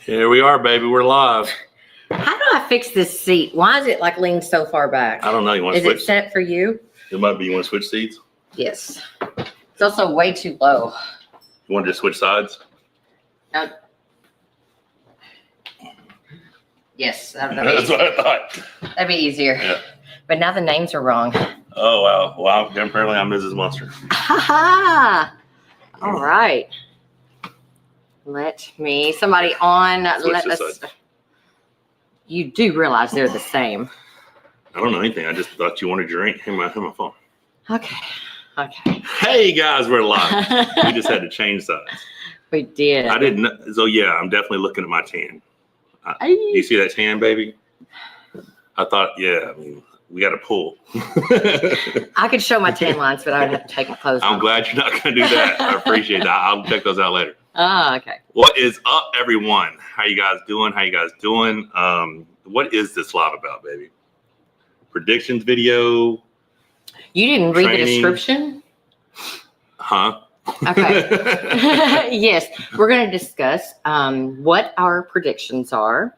Here we are, baby. We're live. How do I fix this seat? Why is it like leaned so far back? I don't know. You want to switch? Is it set for you? It might be. You want to switch seats? Yes. It's also way too low. You want to just switch sides? Yes. That's what I thought. That'd be easier. Yeah. But now the names are wrong. Oh, wow. Well, apparently I'm Mrs. Monster. Ha ha. All right. Somebody on. Switch this side. You do realize they're the same. I don't know anything. I just thought you wanted your drink. Hey, my phone. Okay. Hey, guys, we're live. We just had to change sides. We did. I didn't. So, yeah, I'm definitely looking at my tan. You see that tan, baby? I thought, yeah, I mean, we got to pull. I could show my tan lines, but I would have to take my clothes off. I'm glad you're not going to do that. I appreciate that. I'll check those out later. Oh, okay. What is up, everyone? How you guys doing? What is this live about, baby? Predictions video? You didn't read Training. the description? Huh? Okay. Yes, we're going to discuss what our predictions are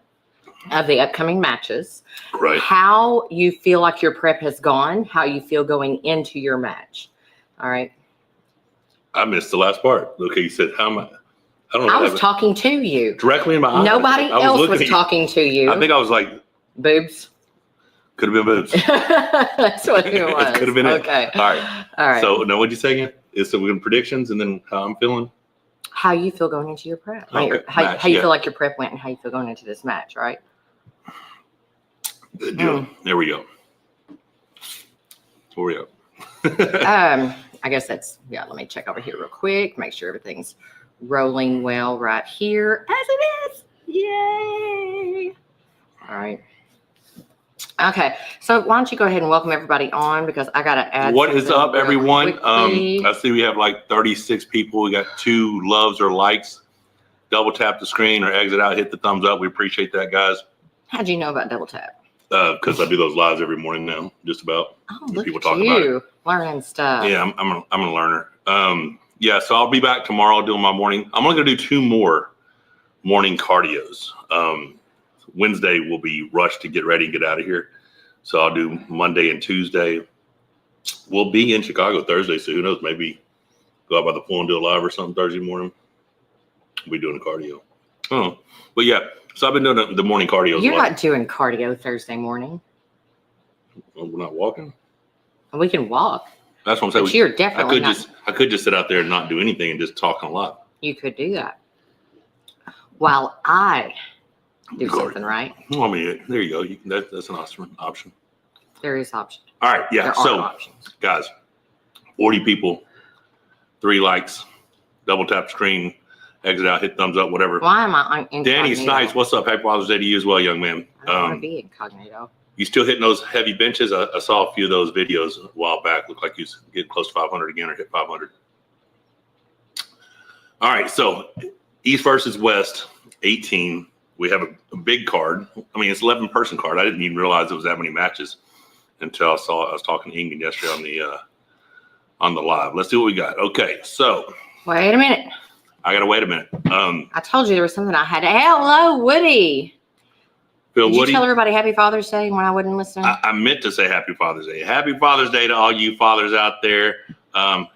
of the upcoming matches. Right. How you feel like your prep has gone, how you feel going into your match. All right. I missed the last part. Okay, you said how am I? I don't know. I was talking to you. Directly in my eyes. Nobody else was talking to you. I think I was like, boobs. Could have been boobs. That's what it was. Could have been okay. All right. So, no, what'd you say again? So we're in predictions and then how I'm feeling? How you feel going into your prep. Okay. How you feel like your prep went and how you feel going into this match, right? Good deal. There we go. Where we go? I guess that's, let me check over here real quick, make sure everything's rolling well right here as it is. Yay. All right. Okay. So why don't you go ahead and welcome everybody on because I got to add. What is up, everyone? Quickly. I see we have like 36 people. We got 2 loves or likes. Double tap the screen or exit out, hit the thumbs up. We appreciate that, guys. How'd you know about double tap? Because I do those lives every morning now, just about. Oh, look people at talk you. about it. Learning stuff. Yeah, I'm a learner. So I'll be back tomorrow doing my morning. I'm only going to do 2 more morning cardios. Wednesday will be rushed to get ready and get out of here. So I'll do Monday and Tuesday. We'll be in Chicago Thursday, so who knows? Maybe go out by the pool and do a live or something Thursday morning. We'll be doing a cardio. Oh, but yeah. So I've been doing the morning cardio. You're not doing cardio Thursday morning. Well, we're not walking. We can walk. That's what I'm saying. But you're definitely not. I could just sit out there and not do anything and just talk a lot. You could do that. While I do something, right? Well, I mean, there you go. That's an awesome option. There is option. All right, yeah. So, guys, 40 people, 3 likes, double tap screen, exit out, hit thumbs up, whatever. Why am I incognito? Danny Snipes, what's up? Happy Father's Day to you as well, young man. I don't want to be incognito. You still hitting those heavy benches? I saw a few of those videos a while back. Looked like you was getting close to 500 again or hit 500. All right, so East versus West, 18. We have a big card. I mean, it's 11-person card. I didn't even realize it was that many matches until I was talking to Ingen yesterday on the live. Let's see what we got. Okay, so. Wait a minute. I got to wait a minute. I told you there was something I had to. Hello, Woody. Did you tell everybody Happy Father's Day when I wasn't listening? I meant to say Happy Father's Day. Happy Father's Day to all you fathers out there.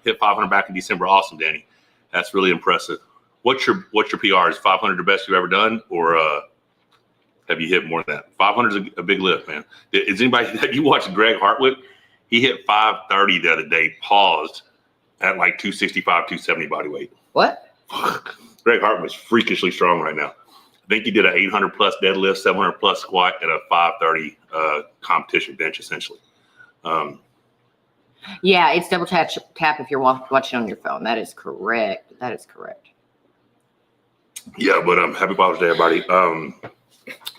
Hit 500 back in December. Awesome, Danny. That's really impressive. What's your PR? Is 500 the best you've ever done, or have you hit more than that? 500 is a big lift, man. Is anybody have you watched Greg Hartwick? He hit 530 the other day. Paused at like 265, 270 body weight. What? Greg Hartwick's freakishly strong right now. I think he did an 800 plus deadlift, 700 plus squat, and a 530 competition bench, essentially. Yeah, it's double tap if you're watching on your phone. That is correct. Yeah, but happy Father's Day, everybody.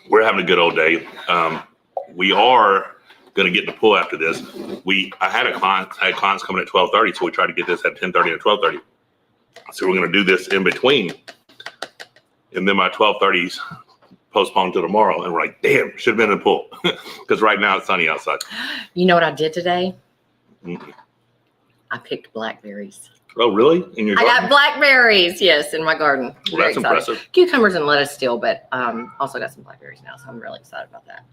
We're having a good old day. We are going to get in the pool after this. I had clients coming at 12:30, so we tried to get this at 10:30 and 12:30. So we're going to do this in between. And then my 12:30's postponed till tomorrow. And we're like, damn, should have been in the pool. Because right now it's sunny outside. You know what I did today? Mm-hmm. I picked blackberries. Oh, really? In your I garden? got blackberries, yes, in my garden. Well, Very that's excited. impressive. Cucumbers and lettuce still, but also got some blackberries now, so I'm really excited about that.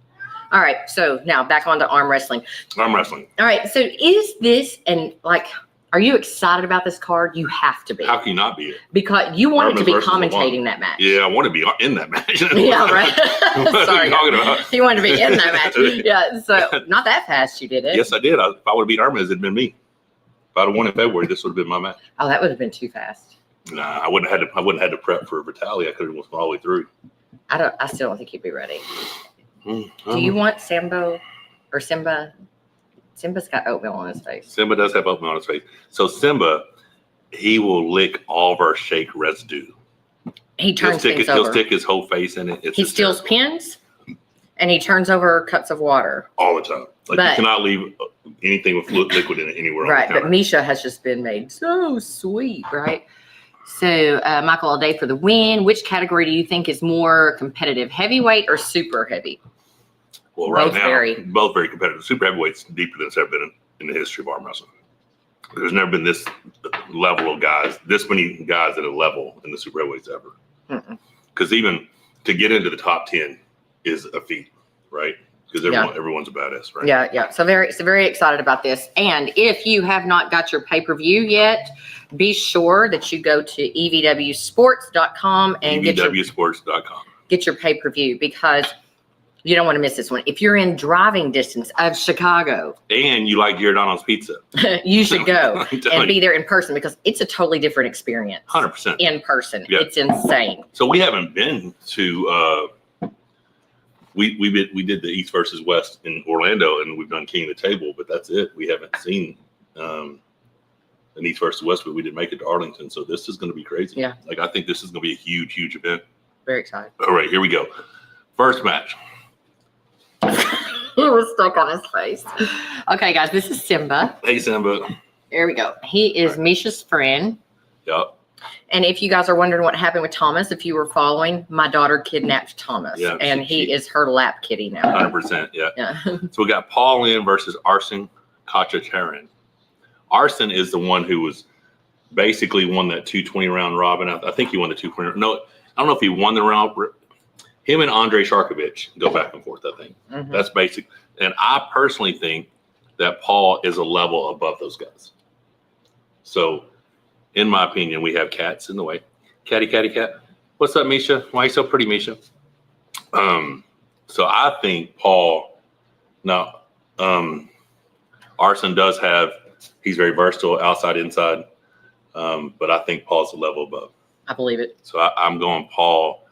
All right, so now back on to arm wrestling. Arm wrestling. All right, so is this, and like, are you excited about this card? You have to be. How can you not be? Because you wanted Hermes to be versus commentating that match. Yeah, I want to be in that match. Yeah, right. What are Sorry, you talking about? you wanted to be in that match. Yeah, so not that fast you did it. Yes, I did. If I would have beat Hermes, it'd been me. If I'd have won in February, this would have been my match. Oh, that would have been too fast. Nah, I wouldn't have had to prep for Fractally. I could have went all the way through. I still don't think you'd be ready. Do Do you want Sambo or Simba? Simba's got oatmeal on his face. Simba does have oatmeal on his face. So Simba, he will lick all of our shake residue. He turns things He'll over. stick his whole face in it. It's He steals hysterical. pins, and he turns over cups of water. All the time. Like, But- you cannot leave anything with liquid in it anywhere. Right, on the but counter. Misha has just been made so sweet, right? So, Michael, all day for the win. Which category do you think is more competitive, heavyweight or super heavy? Well, right both now, very- both very competitive. Super heavyweight's deeper than it's ever been in the history of arm wrestling. There's never been this level of guys, this many guys at a level in the super heavyweights ever. Mm-mm. Because even to get into the top 10 is a feat, right? Because everyone's a badass, right? Yeah. So very excited about this. And if you have not got your pay-per-view yet, be sure that you go to evwsports.com and EVWsports.com. get your pay-per-view, because you don't want to miss this one. If you're in driving distance of Chicago, And you like Giordano's pizza. you should go I'm telling and be there in person, because it's a totally different experience. 100%. In person. Yeah. It's insane. So we haven't been to we did the East versus West in Orlando, and we've done King of the Table, but that's it. We haven't seen an East versus West, but we didn't make it to Arlington. So this is going to be crazy. Yeah. Like, I think this is going to be a huge event. Very excited. All right, here we go. First match. He was stuck on his face. Okay, guys, this is Simba. Hey, Simba. There we go. He is Misha's friend. Yep. And if you guys are wondering what happened with Thomas, if you were following, my daughter kidnapped Thomas. Yeah, and he is her lap kitty now. 100%. Yeah. Yeah. So we got Paul Lynn versus Arson Kachatarin. Arson is the one who was basically won that 220 round robin. I think he won the 220. No, I don't know if he won the round. Him and Andrei Sharkovich go back and forth, I think. Mhm. That's basic. And I personally think that Paul is a level above those guys. So, in my opinion, we have cats in the way. Catty, cat. What's up, Misha? Why are you so pretty, Misha? So I think Paul, now, Arson does have, he's very versatile, outside, inside. But I think Paul's a level above. I believe it. So I'm going Paul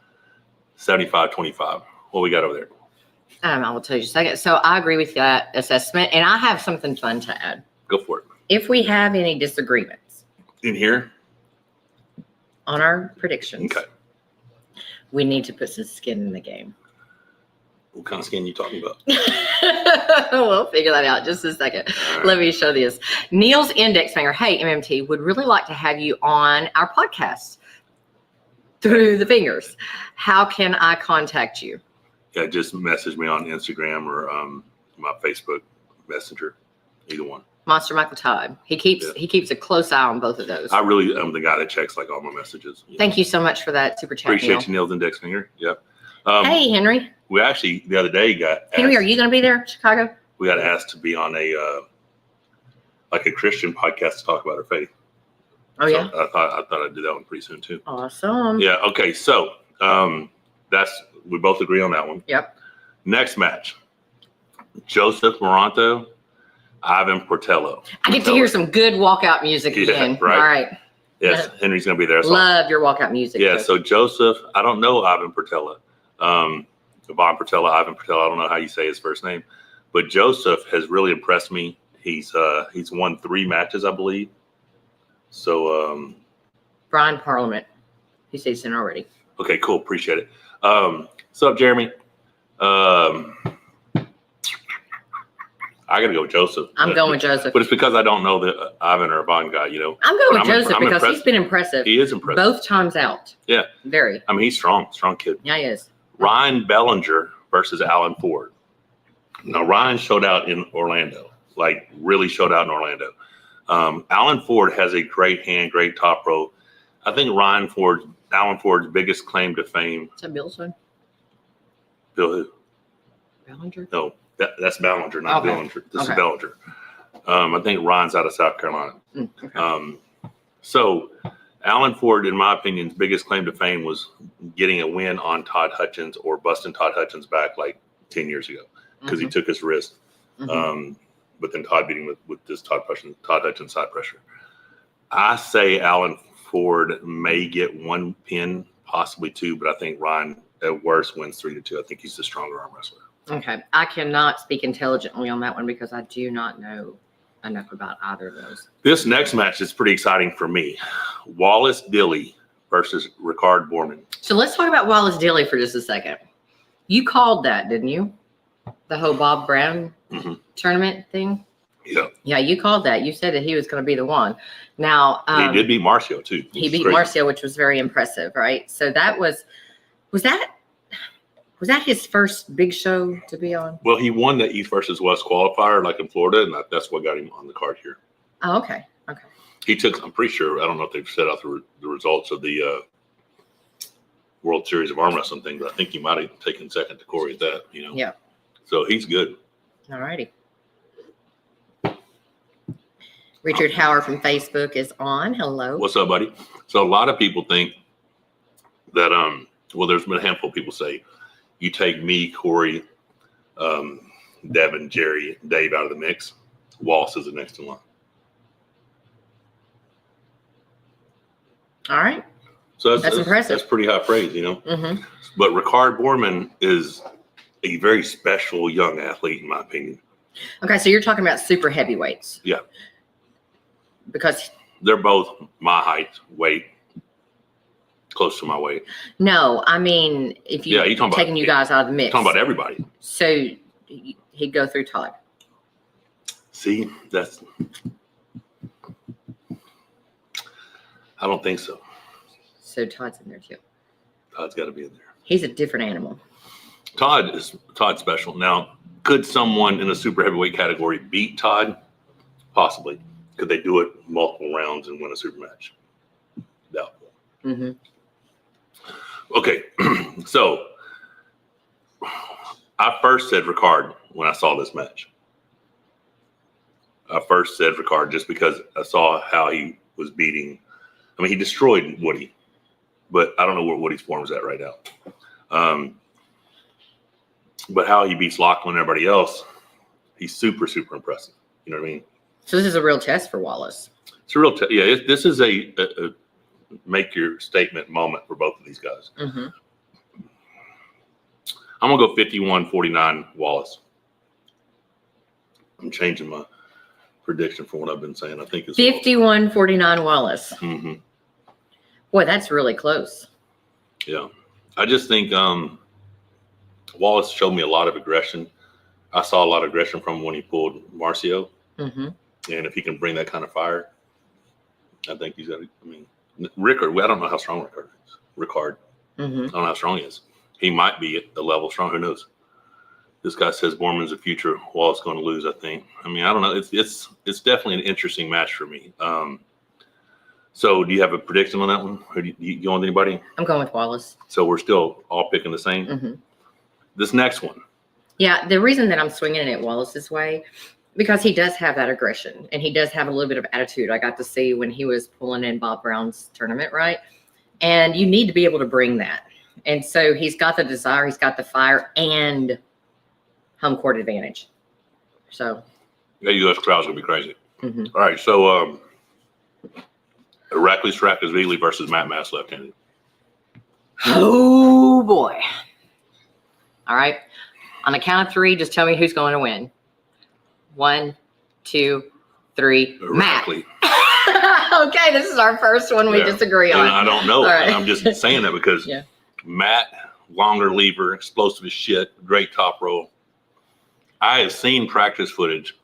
75-25. What we got over there? I will tell you in a second. So I agree with that assessment. And I have something fun to add. Go for it. If we have any disagreements In here? on our predictions, Okay. we need to put some skin in the game. What kind of skin you talking about? We'll figure that out in just a second. All right. Let me show this. Neil's index finger. Hey, MMT, would really like to have you on our podcast through the fingers. How can I contact you? Yeah, just message me on Instagram or my Facebook Messenger. Either one. Monster Michael Todd. He keeps a close eye on both of those. I really am the guy that checks like all my messages. Thank you so much for that super chat. Appreciate Neil. you, Neil's index finger. Yep. Hey, Henry. We actually the other day got asked, Henry, are you going to be there, Chicago? we got asked to be on a like a Christian podcast to talk about our faith. Oh, So yeah. I thought I'd do that one pretty soon too. Awesome. Yeah. Okay. So we both agree on that one. Yep. Next match: Joseph Moranto, Ivan Portello. I get to hear some good walkout music Yeah, again. right. All right. Yes, Henry's gonna be there. So Love your walkout music. yeah. Joe. So Joseph, I don't know Ivan Portello. Ivan Portello, I don't know how you say his first name, but Joseph has really impressed me. He's won 3 matches, I believe. So Brian Parliament. He says in already. okay, cool, appreciate it. What's up, Jeremy? I gotta go with Joseph. I'm going with Joseph. But it's because I don't know the Ivan or Ivan guy, you know. I'm going But with Joseph I'm because impressed. he's been impressive He is impressive. both times out. Yeah. Very. I mean, he's strong kid. Yeah, he is. Ryan Bellinger versus Alan Ford. Now, Ryan showed out in Orlando, like really showed out in Orlando. Alan Ford has a great hand, great top row. I think Alan Ford's biggest claim to fame. Is that Bill's son? Bill who? Bellinger? No, that's Bellinger, not Okay. Bellinger. This is Bellinger. I think Ron's out of South Carolina. Okay. So Alan Ford, in my opinion, his biggest claim to fame was getting a win on Todd Hutchins or busting Todd Hutchins back like 10 years ago because he took his wrist. But then Todd beat him with this Todd Hutchins side pressure. I say Alan Ford may get one pin, possibly two, but I think Ron at worst wins 3-2. I think he's the stronger arm wrestler. Okay. I cannot speak intelligently on that one because I do not know enough about either of those. This next match is pretty exciting for me. Wallace Dilly versus Ricard Borman. So let's talk about Wallace Dilly for just a second. You called that, didn't you? The whole Bob Brown tournament thing? Yeah. Yeah, you called that. You said that he was going to be the one. Now, he did beat Marcio too. He beat Marcio, which was very impressive, right? So that was that his first big show to be on? Well, he won the East versus West qualifier like in Florida, and that's what got him on the card here. Oh, okay. Okay. I'm pretty sure, I don't know if they've set out the results of the World Series of Arm Wrestling thing, but I think he might have taken second to Corey at that, Yeah. So he's good. All righty. Richard Howard from Facebook is on. Hello. What's up, buddy? So a lot of people think that, well, there's been a handful of people say, you take me, Corey, Devin, Jerry, Dave out of the mix. Wallace is the next in line. All right. So that's impressive. That's pretty high praise, But Ricard Borman is a very special young athlete, in my opinion. Okay, so you're talking about super heavyweights. Yeah. Because they're both my height, weight, close to my weight. No, I mean, if you're taking you guys out of the mix. Talking about everybody. So he'd go through Todd. See, I don't think so. So Todd's in there too. Todd's got to be in there. He's a different animal. Todd's special. Now, could someone in the super heavyweight category beat Todd? Possibly. Could they do it multiple rounds and win a super match? Doubtful. Okay, so I first said Ricard when I saw this match. I first said Ricard just because I saw how he was beating. I mean, he destroyed Woody, but I don't know where Woody's form is at right now. But how he beats Lachlan and everybody else, he's super, super impressive. You know what I mean? So this is a real test for Wallace. It's a real test. Yeah, this is a make your statement moment for both of these guys. I'm going to go 51-49 Wallace. I'm changing my prediction from what I've been saying. I think it's 51-49 Wallace. Boy, that's really close. Yeah. I just think Wallace showed me a lot of aggression. I saw a lot of aggression from when he pulled Marcio. And if he can bring that kind of fire, I think he's got to, I mean, Ricard, I don't know how strong Ricard. I don't know how strong he is. He might be at a level strong. Who knows? This guy says Borman's a future. Wallace going to lose, I think. I mean, I don't know. It's definitely an interesting match for me. So do you have a prediction on that one? Or do you go with anybody? I'm going with Wallace. So we're still all picking the same? This next one. Yeah, the reason that I'm swinging it Wallace's way, because he does have that aggression and he does have a little bit of attitude. I got to see when he was pulling in Bob Brown's tournament, right? And you need to be able to bring that. And so he's got the desire, he's got the fire and home court advantage. So. Yeah, U.S. crowd's going to be crazy. All right, so Heracles Fractally versus Matt Mass left-handed. Oh, boy. All right. On the count of three, just tell me who's going to win. 1, 2, 3. Matt. Okay, this is our first one we disagree on. And I don't know. Right. I'm just saying that because Matt, longer lever, explosive as shit, great top roll. I have seen practice footage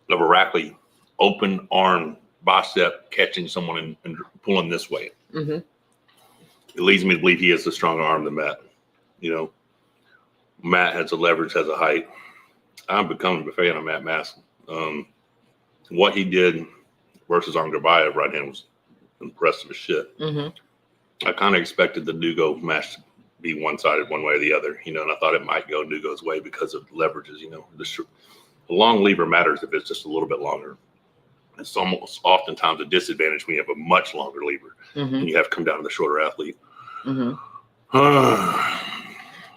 of Heracles open arm bicep catching someone and pulling this way. It leads me to believe he has a stronger arm than Matt. You know, Matt has a leverage, has a height. I'm becoming a fan of Matt Mass. What he did versus Armgurbayev right hand was impressive as shit. Mm-hmm. I kind of expected the Nugo match to be one-sided one way or the other, you know, and I thought it might go Nugo's way because of leverages, you know. The long lever matters if it's just a little bit longer. It's almost oftentimes a disadvantage when you have a much longer lever and you have to come down to the shorter athlete.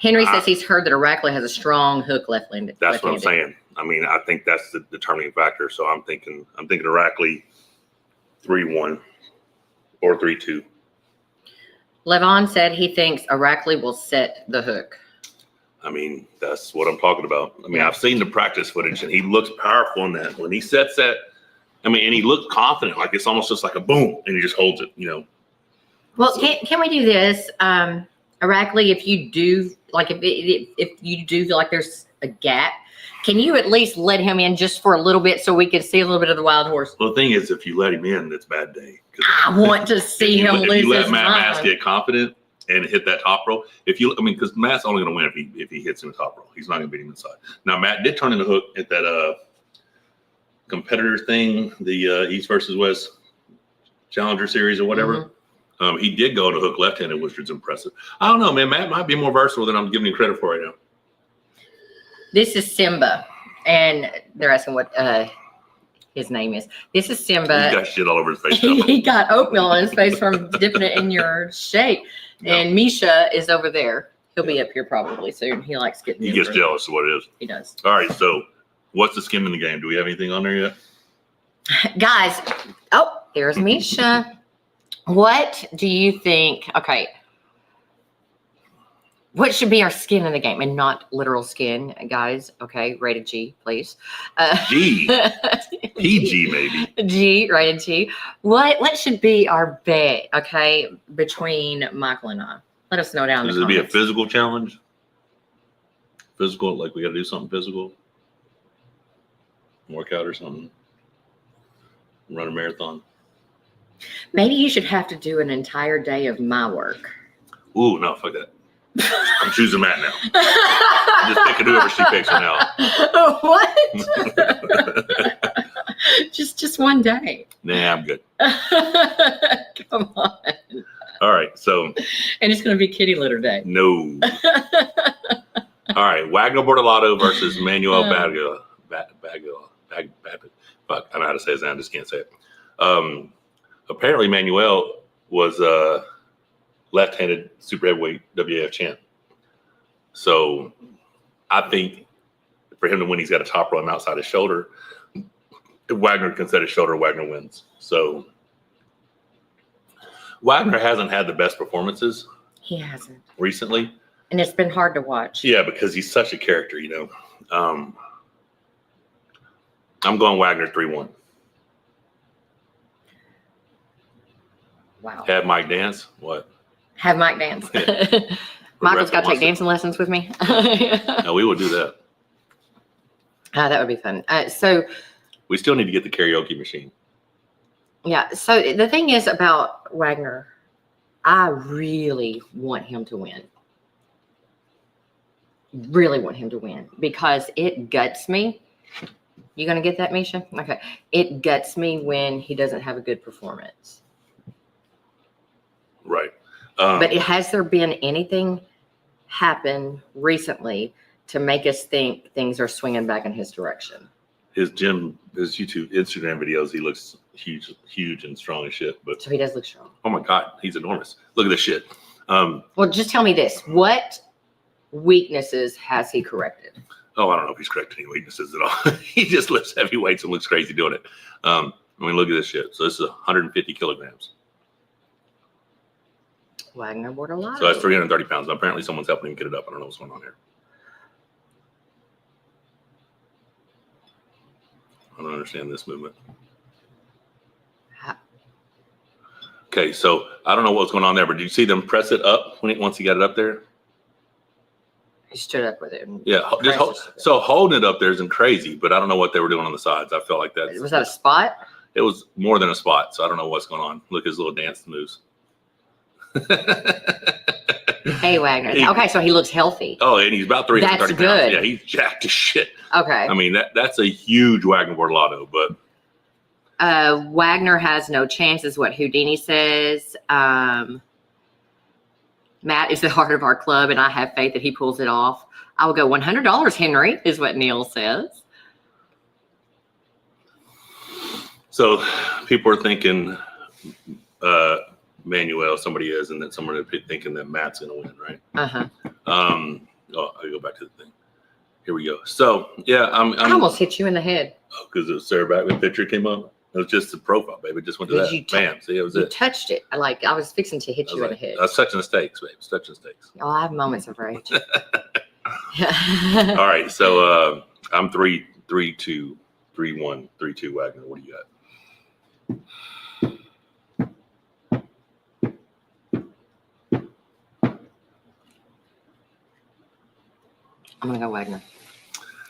Henry says he's heard that Araceli has a strong hook left-handed. That's what I'm saying. I mean, I think that's the determining factor. So I'm thinking Araceli 3-1 or 3-2. Leavonne said he thinks Araceli will set the hook. I mean, that's what I'm talking about. I mean, I've seen the practice footage, and he looks powerful in that. When he sets that, I mean, and he looks confident, like it's almost just like a boom, and he just holds it, you know. Well, so, can we do this? Araceli, if you do, like, if you do feel like there's a gap, can you at least let him in just for a little bit so we can see a little bit of the wild horse? Well, the thing is, if you let him in, it's a bad day. I want to see him lose his mind. If you let Matt Mass get confident and hit that top row, because Matt's only going to win if he hits him in the top row. He's not going to beat him inside. Now, Matt did turn in the hook at that competitor thing, the East versus West Challenger Series or whatever. He did go to hook left-handed, which was impressive. I don't know, man. Matt might be more versatile than I'm giving him credit for right now. This is Simba, and they're asking what his name is. This is Simba. He got shit all over his face. He got oatmeal on his face from dipping it in your shake. No. And Misha is over there. He'll be up here probably soon. He likes getting. He gets jealous of what it is. He does. All right, so what's the skim in the game? Do we have anything on there yet? Guys, there's Misha. What do you think? Okay. What should be our skin in the game? And not literal skin, guys. Okay, rated G, please. G. PG, maybe. G, rated G. What should be our bet, okay, between Michael and I? Let us know down in the comments. Does it be a physical challenge? Physical, like we got to do something physical? Workout or something? Run a marathon? Maybe you should have to do an entire day of my work. Ooh, no, fuck that. I'm choosing Matt now. Just pick whoever she picks for now. What? just one day. Nah, I'm good. Come on. All right, so. And it's going to be kitty litter day. No. All right, Wagner Bortolato versus Manuel Bagula. Fuck, I know how to say his name. I just can't say it. Apparently, Manuel was left-handed super heavyweight WAF champ. So I think for him to win, he's got a top run outside his shoulder. If Wagner can set his shoulder, Wagner wins. So Wagner hasn't had the best performances. He hasn't. Recently. And it's been hard to watch. Yeah, because he's such a character, you know. I'm going Wagner 3-1. Wow. Have Mike dance? What? Have Mike dance. Yeah. Michael's got to take dancing lessons with me. No, we will do that. That would be fun. So we still need to get the karaoke machine. Yeah. So the thing is about Wagner, I really want him to win. Really want him to win because it guts me. You going to get that, Misha? Okay. It guts me when he doesn't have a good performance. Right. But has there been anything happen recently to make us think things are swinging back in his direction? His YouTube, Instagram videos, he looks huge and strong as shit. But so he does look strong. Oh my God, he's enormous. Look at this shit. Well, just tell me this: what weaknesses has he corrected? Oh, I don't know if he's corrected any weaknesses at all. He just lifts heavy weights and looks crazy doing it. I mean, look at this shit. So this is 150 kilograms. Wagner Bortolato. So that's 330 pounds. Now, apparently someone's helping him get it up. I don't know what's going on here. I don't understand this movement. Okay, so I don't know what's going on there, but did you see them press it up once he got it up there? He stood up with it. Yeah, so holding it up there isn't crazy, but I don't know what they were doing on the sides. I felt like that. Was that a spot? It was more than a spot, so I don't know what's going on. Look at his little dance moves. Hey, Wagner. Okay, so he looks healthy. Oh, and he's about 330 pounds. Good. Yeah, he's jacked as shit. Okay. I mean, that's a huge Wagner Bortolato, but Wagner has no chance, is what Houdini says. Matt is the heart of our club, and I have faith that he pulls it off. I will go $100, Henry, is what Neil says. So people are thinking Manuel, somebody is, and then someone are thinking that Matt's going to win, right? Uh-huh. I'll go back to the thing. Here we go. So, yeah, I almost hit you in the head. Oh, because the Sarah Backman picture came up? It was just the profile, babe. It just went to that. Bam. See, it was you it. touched it. Like, I was fixing to hit you in the head. I was touching the stakes, babe. Touching the stakes. Oh, I have moments of rage. All right. So, I'm 3-2, 3-1, 3-2 Wagner. What do you got? I'm going to go Wagner.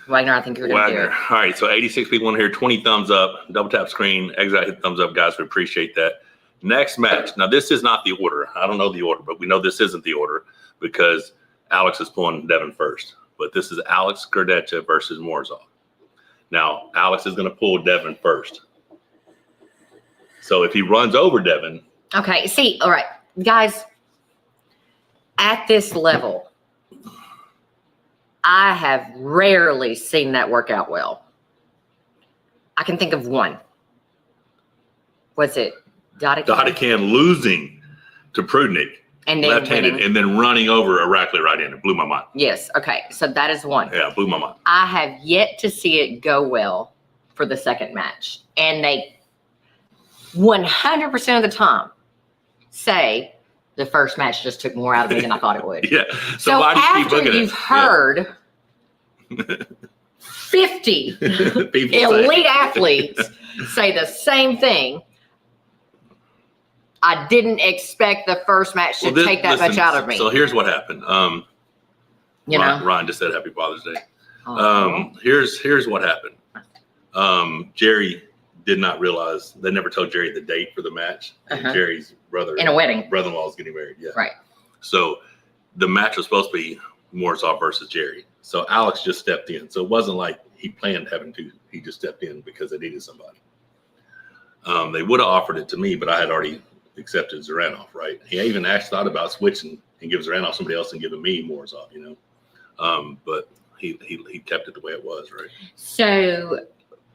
Wagner, I think you're going to do it. All right, so 86 people in here, 20 thumbs up, double tap screen, exit, hit thumbs up, guys. We appreciate that. Next match. Now, this is not the order. I don't know the order, but we know this isn't the order because Alex is pulling Devin first. But this is Alex Gordeta versus Morzoff. Now, Alex is going to pull Devin first. So if he runs over Devin. Okay, see, all right, guys, at this level, I have rarely seen that work out well. I can think of one. What's it? Dodican losing to Prudnick, and then left-handed, winning. And then running over Heracli right-handed. Blew my mind. Yes. Okay. So that is one. Yeah, blew my mind. I have yet to see it go well for the second match, and they 100% of the time say the first match just took more out of me than I thought it would. Yeah. So why do you keep after looking you've heard 50 elite athletes say the same thing, I didn't expect the first match to take that much out of me. So here's what happened. Ryan just said Happy Father's Day. Here's what happened. Jerry did not realize, they never told Jerry the date for the match. Jerry's in a wedding. Brother-in-law is getting married. Yeah. Right. So the match was supposed to be Morzoff versus Jerry. So Alex just stepped in. So it wasn't like he planned having to. He just stepped in because they needed somebody. They would have offered it to me, but I had already accepted Zaranov, right? He even actually thought about switching and giving Zaranov somebody else and giving me Morzoff, but he kept it the way it was, right? So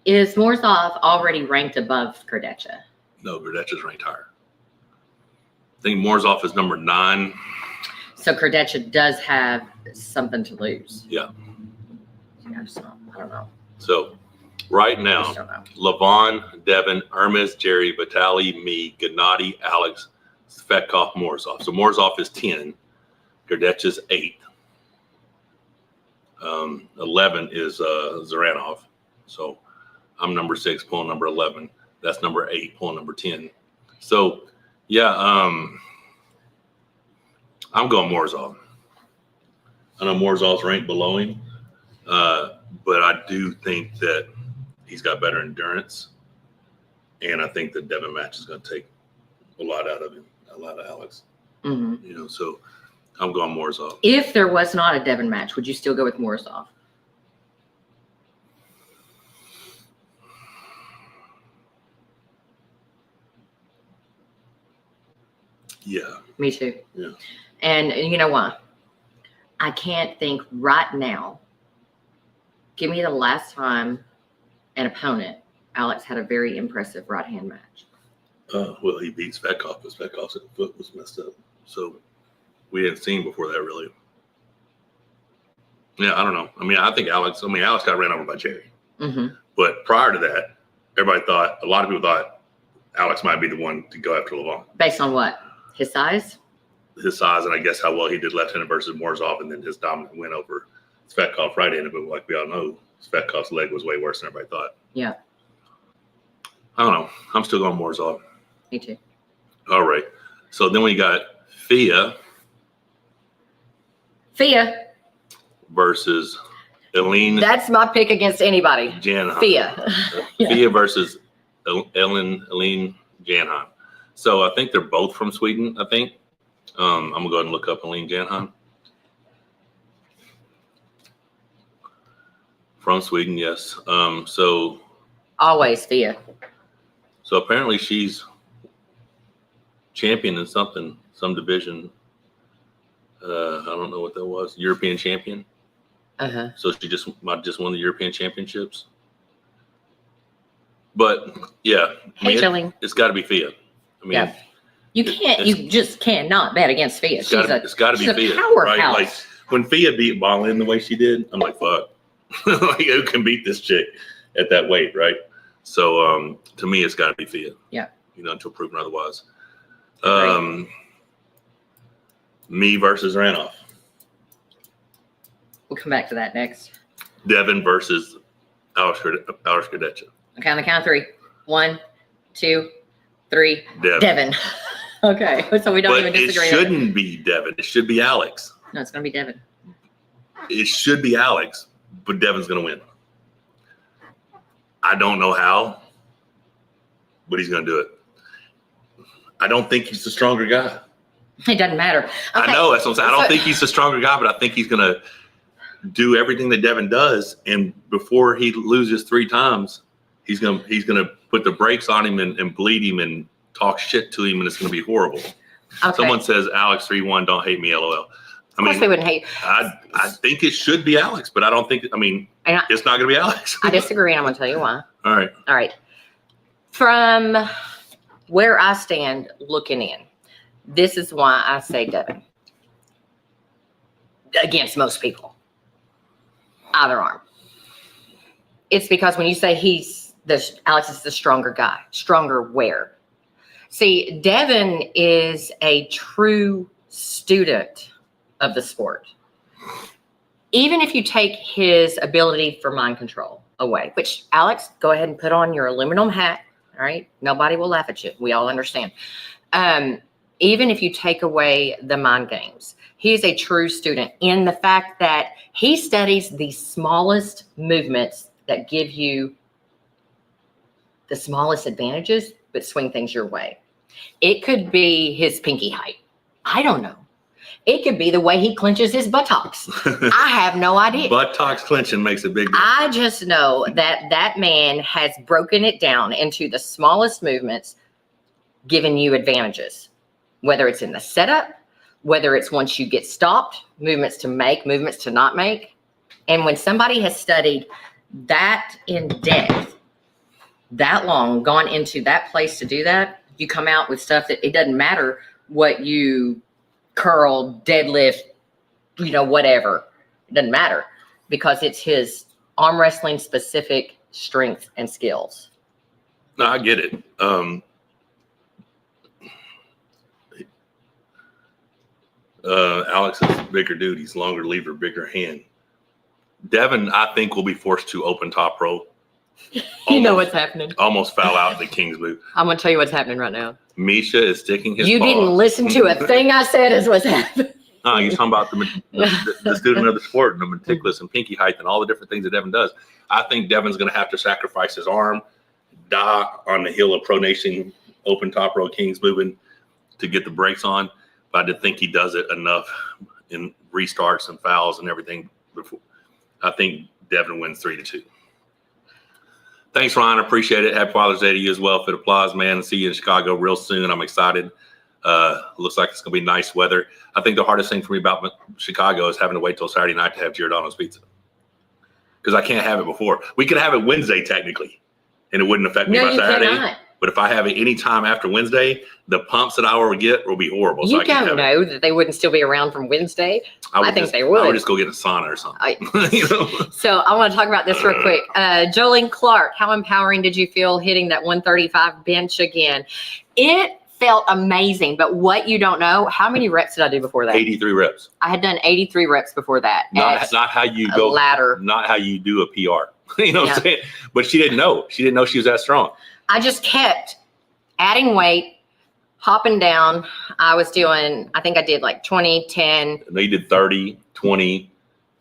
is Morzoff already ranked above Gordeta? No, Gordecha's ranked higher. I think Morzoff is number 9. So Gordeta does have something to lose. Yeah. I don't know. So right now, Leavonne, Devin, Hermes, Jerry, Vitali, me, Gennady, Alex, Svetkov, Morzoff. So Morzoff is 10. Gordecha's 8. 11 is Zaranov. So I'm number 6, pulling number 11. That's number 8, pulling number 10. So, yeah, I'm going Morzoff. I know Morzoff's ranked below him, but I do think that he's got better endurance, and I think the Devin match is going to take a lot out of him, a lot of Alex. Mm-hmm. So I'm going Morzoff. If there was not a Devin match, would you still go with Morzoff? Yeah. Me too. Yeah. And you know why? I can't think right now. Give me the last time an opponent, Alex, had a very impressive right-hand match. Well, he beat Svetkov, but Svetkov's foot was messed up. So we hadn't seen before that, really. Yeah, I don't know. I think Alex got ran over by Jerry. Mm-hmm. But prior to that, a lot of people thought Alex might be the one to go after Leavonne. Based on what? His size? His size, and I guess how well he did left-handed versus Morzoff, and then his dominant win over Svetkov right-handed. But like we all know, Svetkov's leg was way worse than everybody thought. Yeah. I don't know. I'm still going Morzoff. Me too. All right. So then we got Fia versus Eileen. That's my pick against anybody. Janheim. Fia. Fia versus Eileen Janheim. So I think they're both from Sweden, I think. I'm going to go ahead and look up Eileen Janheim. From Sweden, yes. So always Fia. So apparently she's champion in something, some division. I don't know what that was. European champion. So she might just won the European championships. But yeah, it's got to be Fia. I mean, you just cannot bet against Fia. It's got to be Fia, powerhouse. right? Like when Fia beat Ballin the way she did, I'm like, fuck, like who can beat this chick at that weight, right? So to me, it's got to be Fia. Yeah. Until proven otherwise. Me versus Zaranov. We'll come back to that next. Devin versus Gordeta. Okay, on the count of 3. 1, 2, 3. Devin. Okay, so we don't even disagree. It shouldn't be Devin. It should be Alex. No, it's going to be Devin. It should be Alex, but Devin's going to win. I don't know how, but he's going to do it. I don't think he's the stronger guy. It doesn't matter. Okay. I know, that's what I'm saying. I don't think he's the stronger guy, but I think he's going to do everything that Devin does. And before he loses 3 times, he's going to put the brakes on him and bleed him and talk shit to him, and it's going to be horrible. Okay. Someone says Alex 3-1, don't hate me, LOL. I mean, of course they wouldn't hate. I think it should be Alex, but I don't think. I mean, it's not going to be Alex. I disagree, and I'm going to tell you why. All right. From where I stand looking in, this is why I say Devin against most people. Either arm. It's because when you say Alex is the stronger guy, stronger where? See, Devin is a true student of the sport. Even if you take his ability for mind control away, which Alex, go ahead and put on your aluminum hat. All right. Nobody will laugh at you. We all understand. Even if you take away the mind games, he is a true student in the fact that he studies the smallest movements that give you the smallest advantages, but swing things your way. It could be his pinky height. I don't know. It could be the way he clenches his buttocks. I have no idea. Buttocks clenching makes a big difference. I just know that man has broken it down into the smallest movements, giving you advantages, whether it's in the setup, whether it's once you get stopped, movements to make, movements to not make. And when somebody has studied that in depth, that long, gone into that place to do that, you come out with stuff that it doesn't matter what you curl, deadlift, whatever. It doesn't matter because it's his arm wrestling specific strength and skills. No, I get it. Alex is a bigger dude. He's longer lever, bigger hand. Devin, I think, will be forced to open top rope. You know what's happening. Almost foul out the King's boot. I'm going to tell you what's happening right now. Misha is sticking his You paw. didn't listen to a thing I said is what's happening. No, you're talking about the student of the sport and the meticulous and pinky height and all the different things that Devin does. I think Devin's going to have to sacrifice his arm, die on the heel of pronation, open top row King's moving to get the brakes on. But I did think he does it enough in restarts and fouls and everything before. I think Devin wins 3-2. Thanks, Ryan. I appreciate it. Happy Father's Day to you as well. If it applies, man. See you in Chicago real soon. I'm excited. Looks like it's going to be nice weather. I think the hardest thing for me about Chicago is having to wait till Saturday night to have Giordano's pizza. Because I can't have it before. We could have it Wednesday, technically, and it wouldn't affect me by Saturday. Cannot. But if I have it any time after Wednesday, the pumps that I will get will be horrible. You don't know that they wouldn't still be around from Wednesday. I think they would. I would just go get a sauna or something. So I want to talk about this real quick. Jolene Clark, how empowering did you feel hitting that 135 bench again? It felt amazing. But what you don't know, how many reps did I do before that? 83 reps. I had done 83 reps before that. Not how you go ladder. Not how you do a PR. You know what I'm saying? But she didn't know. She didn't know she was that strong. I just kept adding weight, hopping down. I think I did like 20, 10. And they did 30, 20,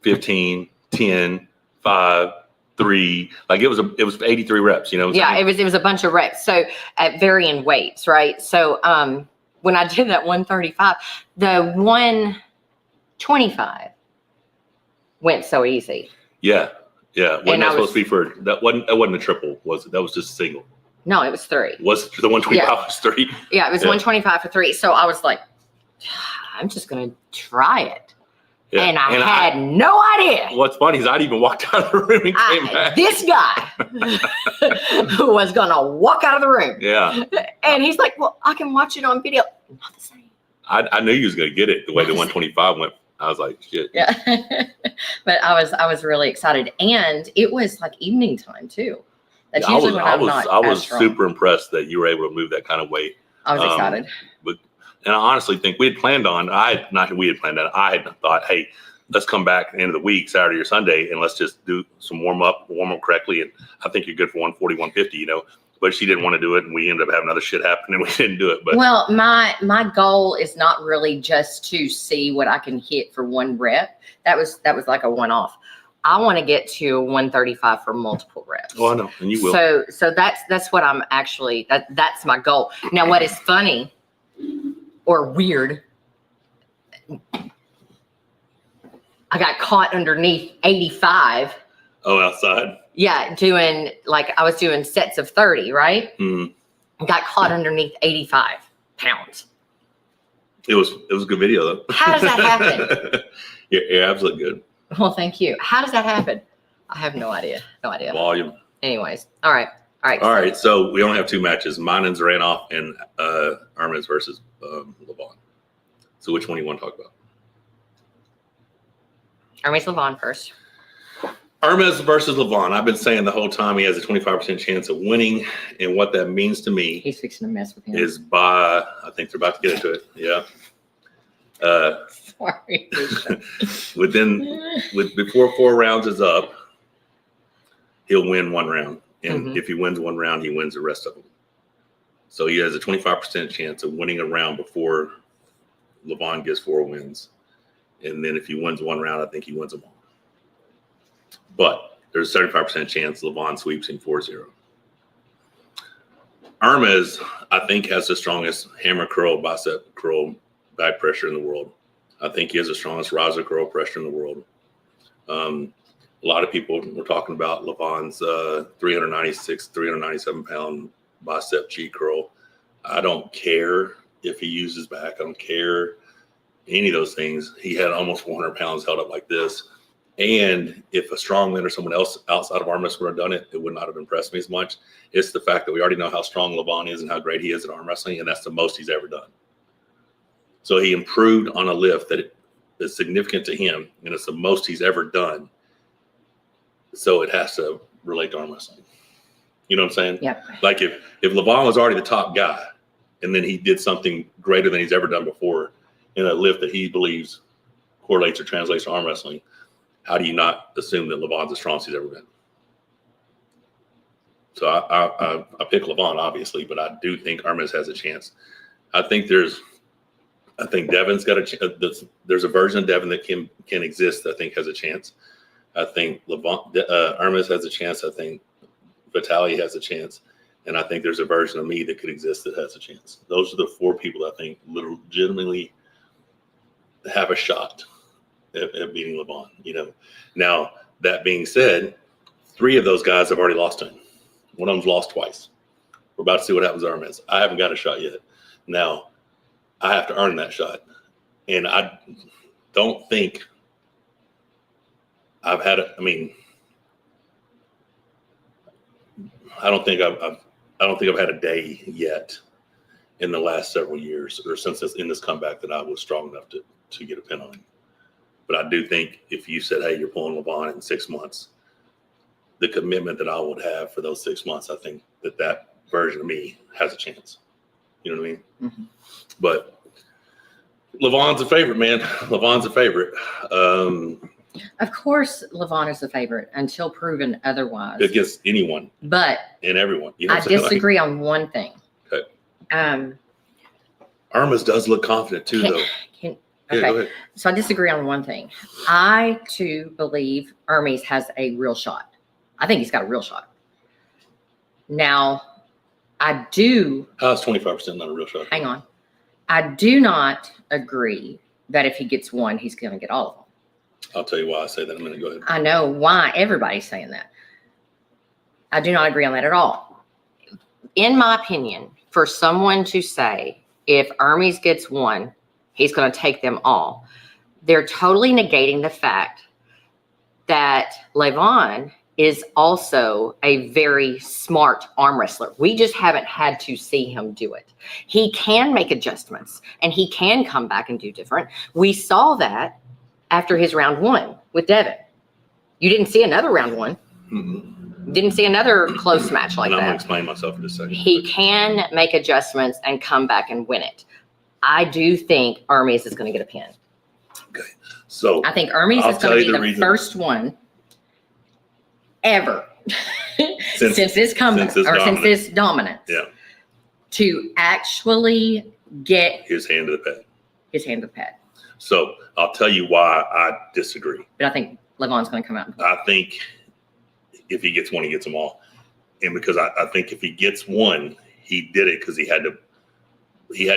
15, 10, 5, 3. Like it was 83 reps, you know? Yeah, it was a bunch of reps. So at varying weights, right? So when I did that 135, the 125 went so easy. Yeah. Yeah. Wasn't that supposed to be that wasn't a triple, was it? That was just single. No, it was 3. Was the 125 was 3? Yeah, it was 125 for 3. So I was like, I'm just going to try it. Yeah. And I had no idea. What's funny is I'd even walked out of the room and came back. This guy was going to walk out of the room. Yeah. And he's like, well, I can watch it on video. Not the same. I knew you was going to get it the way the 125 went. I was like, shit. Yeah. But I was really excited. And it was like evening time too. That's usually when I'm not I was super impressed that you were able to move that kind of weight. I was excited. And I honestly think we had planned on, I had thought, hey, let's come back at the end of the week, Saturday or Sunday, and let's just do some warm up correctly. And I think you're good for 140, 150, but she didn't want to do it. And we ended up having other shit happen and we didn't do it. But well, my goal is not really just to see what I can hit for one rep. That was like a one-off. I want to get to 135 for multiple reps. Oh, I know. And you will. So that's what I'm actually, that's my goal. Now, what is funny or weird, I got caught underneath 85. Oh, outside? Yeah, I was doing sets of 30, right? Mm-hmm. Got caught underneath 85 pounds. It was a good video though. How does that happen? You're absolutely good. Well, thank you. How does that happen? I have no idea. Volume. Anyways, all right. So we only have 2 matches: mine and Zaranov, and Hermes versus Leavonne. So which one do you want to talk about? Hermes Leavonne first. Hermes versus Leavonne. I've been saying the whole time he has a 25% chance of winning, and what that means to me, he's fixing to mess with him. Is by, I think they're about to get into it. Yeah. Sorry. Before 4 rounds is up, he'll win 1 round, and if he wins 1 round, he wins the rest of them. So he has a 25% chance of winning a round before Leavonne gets 4 wins, and then if he wins 1 round, I think he wins them all. But there's a 75% chance Leavonne sweeps him 4-0. Hermes, I think, has the strongest hammer curl, bicep curl, back pressure in the world. I think he has the strongest riser curl pressure in the world. A lot of people were talking about Leavonne's 396, 397 pound bicep G curl. I don't care if he uses back. I don't care any of those things. He had almost 400 pounds held up like this. And if a strongman or someone else outside of arm wrestling would have done it, it would not have impressed me as much. It's the fact that we already know how strong Leavonne is and how great he is at arm wrestling, and that's the most he's ever done. So he improved on a lift that is significant to him, and it's the most he's ever done. So it has to relate to arm wrestling. You know what I'm saying? Yeah. Like if Leavonne was already the top guy, and then he did something greater than he's ever done before in a lift that he believes correlates or translates to arm wrestling, how do you not assume that Leavonne's the strongest he's ever been? So I pick Leavonne, obviously, but I do think Hermes has a chance. I think Devin's got a chance. There's a version of Devin that can exist that I think has a chance. I think Hermes has a chance. I think Fractally has a chance. And I think there's a version of me that could exist that has a chance. Those are the 4 people that I think legitimately have a shot at beating Leavonne. Now, that being said, 3 of those guys have already lost to him. One of them's lost twice. We're about to see what happens to Hermes. I haven't got a shot yet. Now, I have to earn that shot. And I don't think I've had I don't think I've had a day yet in the last several years or since in this comeback that I was strong enough to get a pin on him. But I do think if you said, hey, you're pulling Leavonne in 6 months, the commitment that I would have for those 6 months, I think that version of me has a chance. You know what I mean? Mm-hmm. But Leavonne's a favorite, man. Leavonne's a favorite. Of course, Leavonne is the favorite until proven otherwise. Against anyone. But and everyone. I disagree on one thing. Okay. Hermes does look confident too, though. Okay. Go ahead. So I disagree on one thing. I too believe Hermes has a real shot. I think he's got a real shot. Now, I do. How's 25% not a real shot? Hang on. I do not agree that if he gets 1, he's going to get all of them. I'll tell you why I say that in a minute. Go ahead. I know why everybody's saying that. I do not agree on that at all. in my opinion, for someone to say if Hermes gets one, he's going to take them all, they're totally negating the fact that Leavonne is also a very smart arm wrestler. We just haven't had to see him do it. He can make adjustments and he can come back and do different. We saw that after his round 1 with Devin. You didn't see another round 1. Mm-hmm. Didn't see another close match like and I'm that. going to explain myself in a second. He can make adjustments and come back and win it. I do think Hermes is going to get a pin. Okay. So I think Hermes is going to be the first one ever since this dominance to actually get his hand to the pad. His hand to the pad. So I'll tell you why I disagree. But I think Leavonne's going to come out. I think if he gets one, he gets them all. And because I think if he gets one, he did it because he had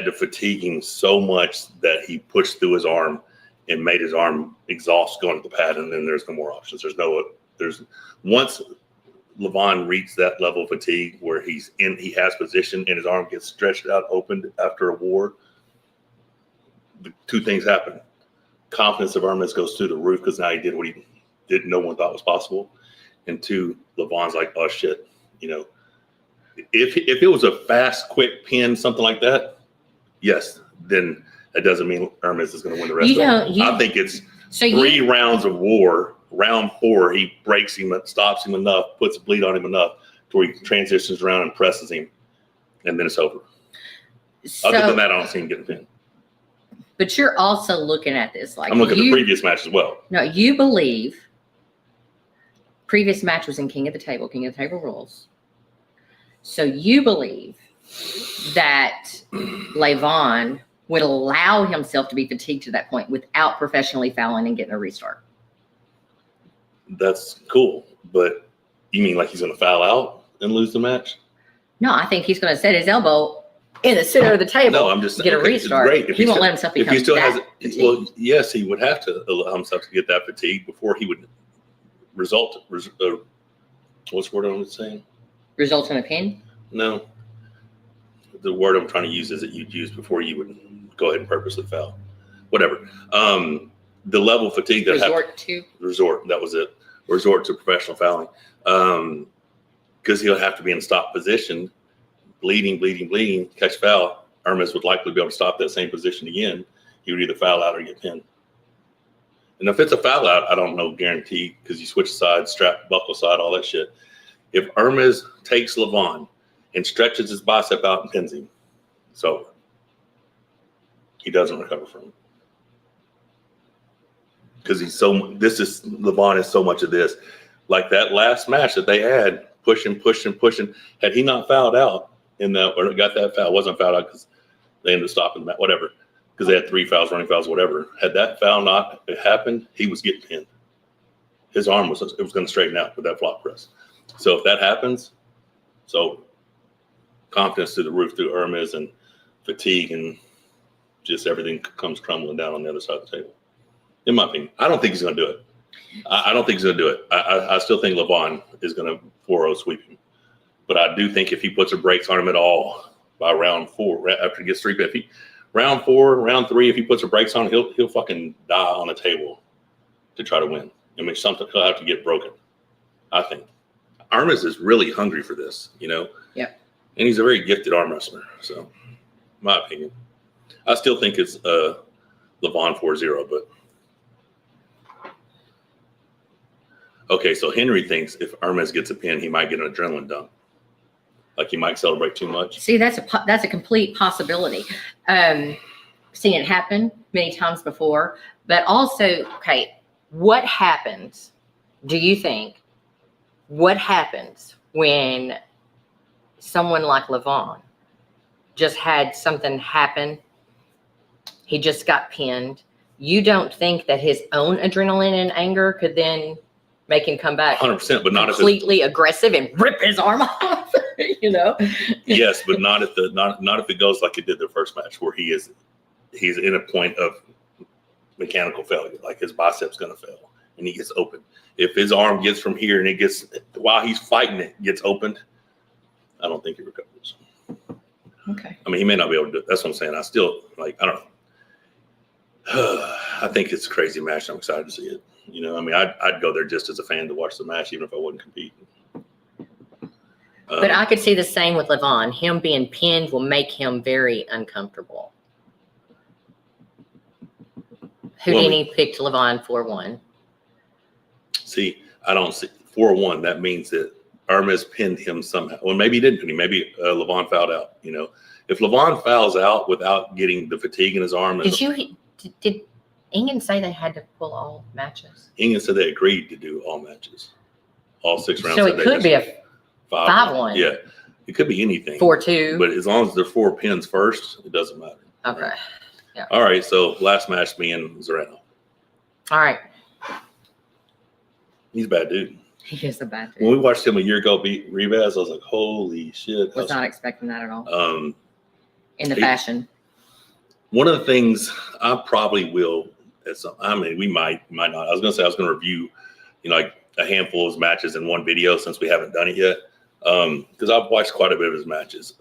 to fatigue him so much that he pushed through his arm and made his arm exhaust going to the pad, and then there's no more options. Once Leavonne reached that level of fatigue where he has position and his arm gets stretched out, opened after a war, the two things happen. Confidence of Hermes goes through the roof because now he did what no one thought was possible. And 2, Leavonne's like, oh shit, if it was a fast, quick pin, something like that, yes, then that doesn't mean Hermes is going to win the rest of it. I think it's 3 rounds of war. Round 4, he breaks him, stops him enough, puts a bleed on him enough to where he transitions around and presses him, and then it's over. Other than that, I don't see him getting pinned. But you're also looking at this like I'm looking at the previous match as well. No, you believe previous match was in King of the Table rules. So you believe that Leavonne would allow himself to be fatigued to that point without professionally fouling and getting a restart. That's cool, but you mean like he's going to foul out and lose the match? No, I think he's going to set his elbow in the center of the table. No, I'm just get a restart. Great. He won't let himself become if he still that has, well, yes, he would have to allow himself to get that fatigue before he would what's the word I'm saying? Result in a pin? No. The word I'm trying to use is that you'd use before you would go ahead and purposely foul. Whatever. The level of fatigue that that was it. Resort to professional fouling. Because he'll have to be in a stop position, bleeding, catch foul. Hermes would likely be able to stop that same position again. He would either foul out or get pinned. And if it's a foul out, I don't know, guaranteed, because you switch sides, strap, buckle side, all that shit. If Hermes takes Leavonne and stretches his bicep out and pins him, it's over. He doesn't recover from it. Because Leavonne is so much of this. Like that last match that they had, pushing. Had he not fouled out or got that foul, wasn't fouled out because they ended up stopping that, whatever. Because they had 3 fouls, running fouls, whatever. Had that foul not happened, he was getting pinned. His arm was going to straighten out with that flop press. So if that happens, so confidence through the roof through Hermes and fatigue and just everything comes crumbling down on the other side of the table. In my opinion, I don't think he's going to do it. I don't think he's going to do it. I still think Leavonne is going to 4-0 sweep him. But I do think if he puts the brakes on him at all by round 4, after he gets 3, round 4, round 3, if he puts the brakes on, he'll fucking die on the table to try to win. I mean, something he'll have to get broken. I think Hermes is really hungry for this, Yep. And he's a very gifted arm wrestler. So, my opinion, I still think it's Leavonne 4-0. But okay, so Henry thinks if Hermes gets a pin, he might get an adrenaline dump. Like he might celebrate too much. See, that's a complete possibility. Seen it happen many times before, but also, okay, what happens? Do you think? What happens when someone like Leavonne just had something happen? He just got pinned. You don't think that his own adrenaline and anger could then make him come back 100%, but not completely aggressive and rip his arm off? Yes, but not if it goes like it did the first match, where he's in a point of mechanical failure, like his bicep's gonna fail and he gets open. If his arm gets from here and it gets, while he's fighting it, gets opened, I don't think he recovers. Okay. I mean, he may not be able to do it. That's what I'm saying. I still, like, I don't know. I think it's a crazy match. I'm excited to see it. You know, I mean, I'd go there just as a fan to watch the match, even if I wasn't competing. But I could see the same with Leavonne. Him being pinned will make him very uncomfortable. Houdini picked Leavonne 4-1. See, I don't see 4-1. That means that Hermes pinned him somehow. Well, maybe he didn't pin him. Maybe Leavonne fouled out. You know, if Leavonne fouls out without getting the fatigue in his arm, Did Ingen say they had to pull all matches? Ingen said they agreed to do all matches, all 6 rounds. So it could be a 5-1. Yeah, it could be anything. 4-2. But as long as there's 4 pins first, it doesn't matter. Okay. Right? Yeah. All right. So last match, me and Zaranov. All right. He's a bad dude. He is a bad dude. When we watched him a year ago beat Rivas, I was like, holy shit. Was not expecting that at all. In the he, fashion. One of the things I probably will, I mean, we might not. I was going to say I was going to review, you know, like a handful of his matches in one video since we haven't done it yet. Because I've watched quite a bit of his matches.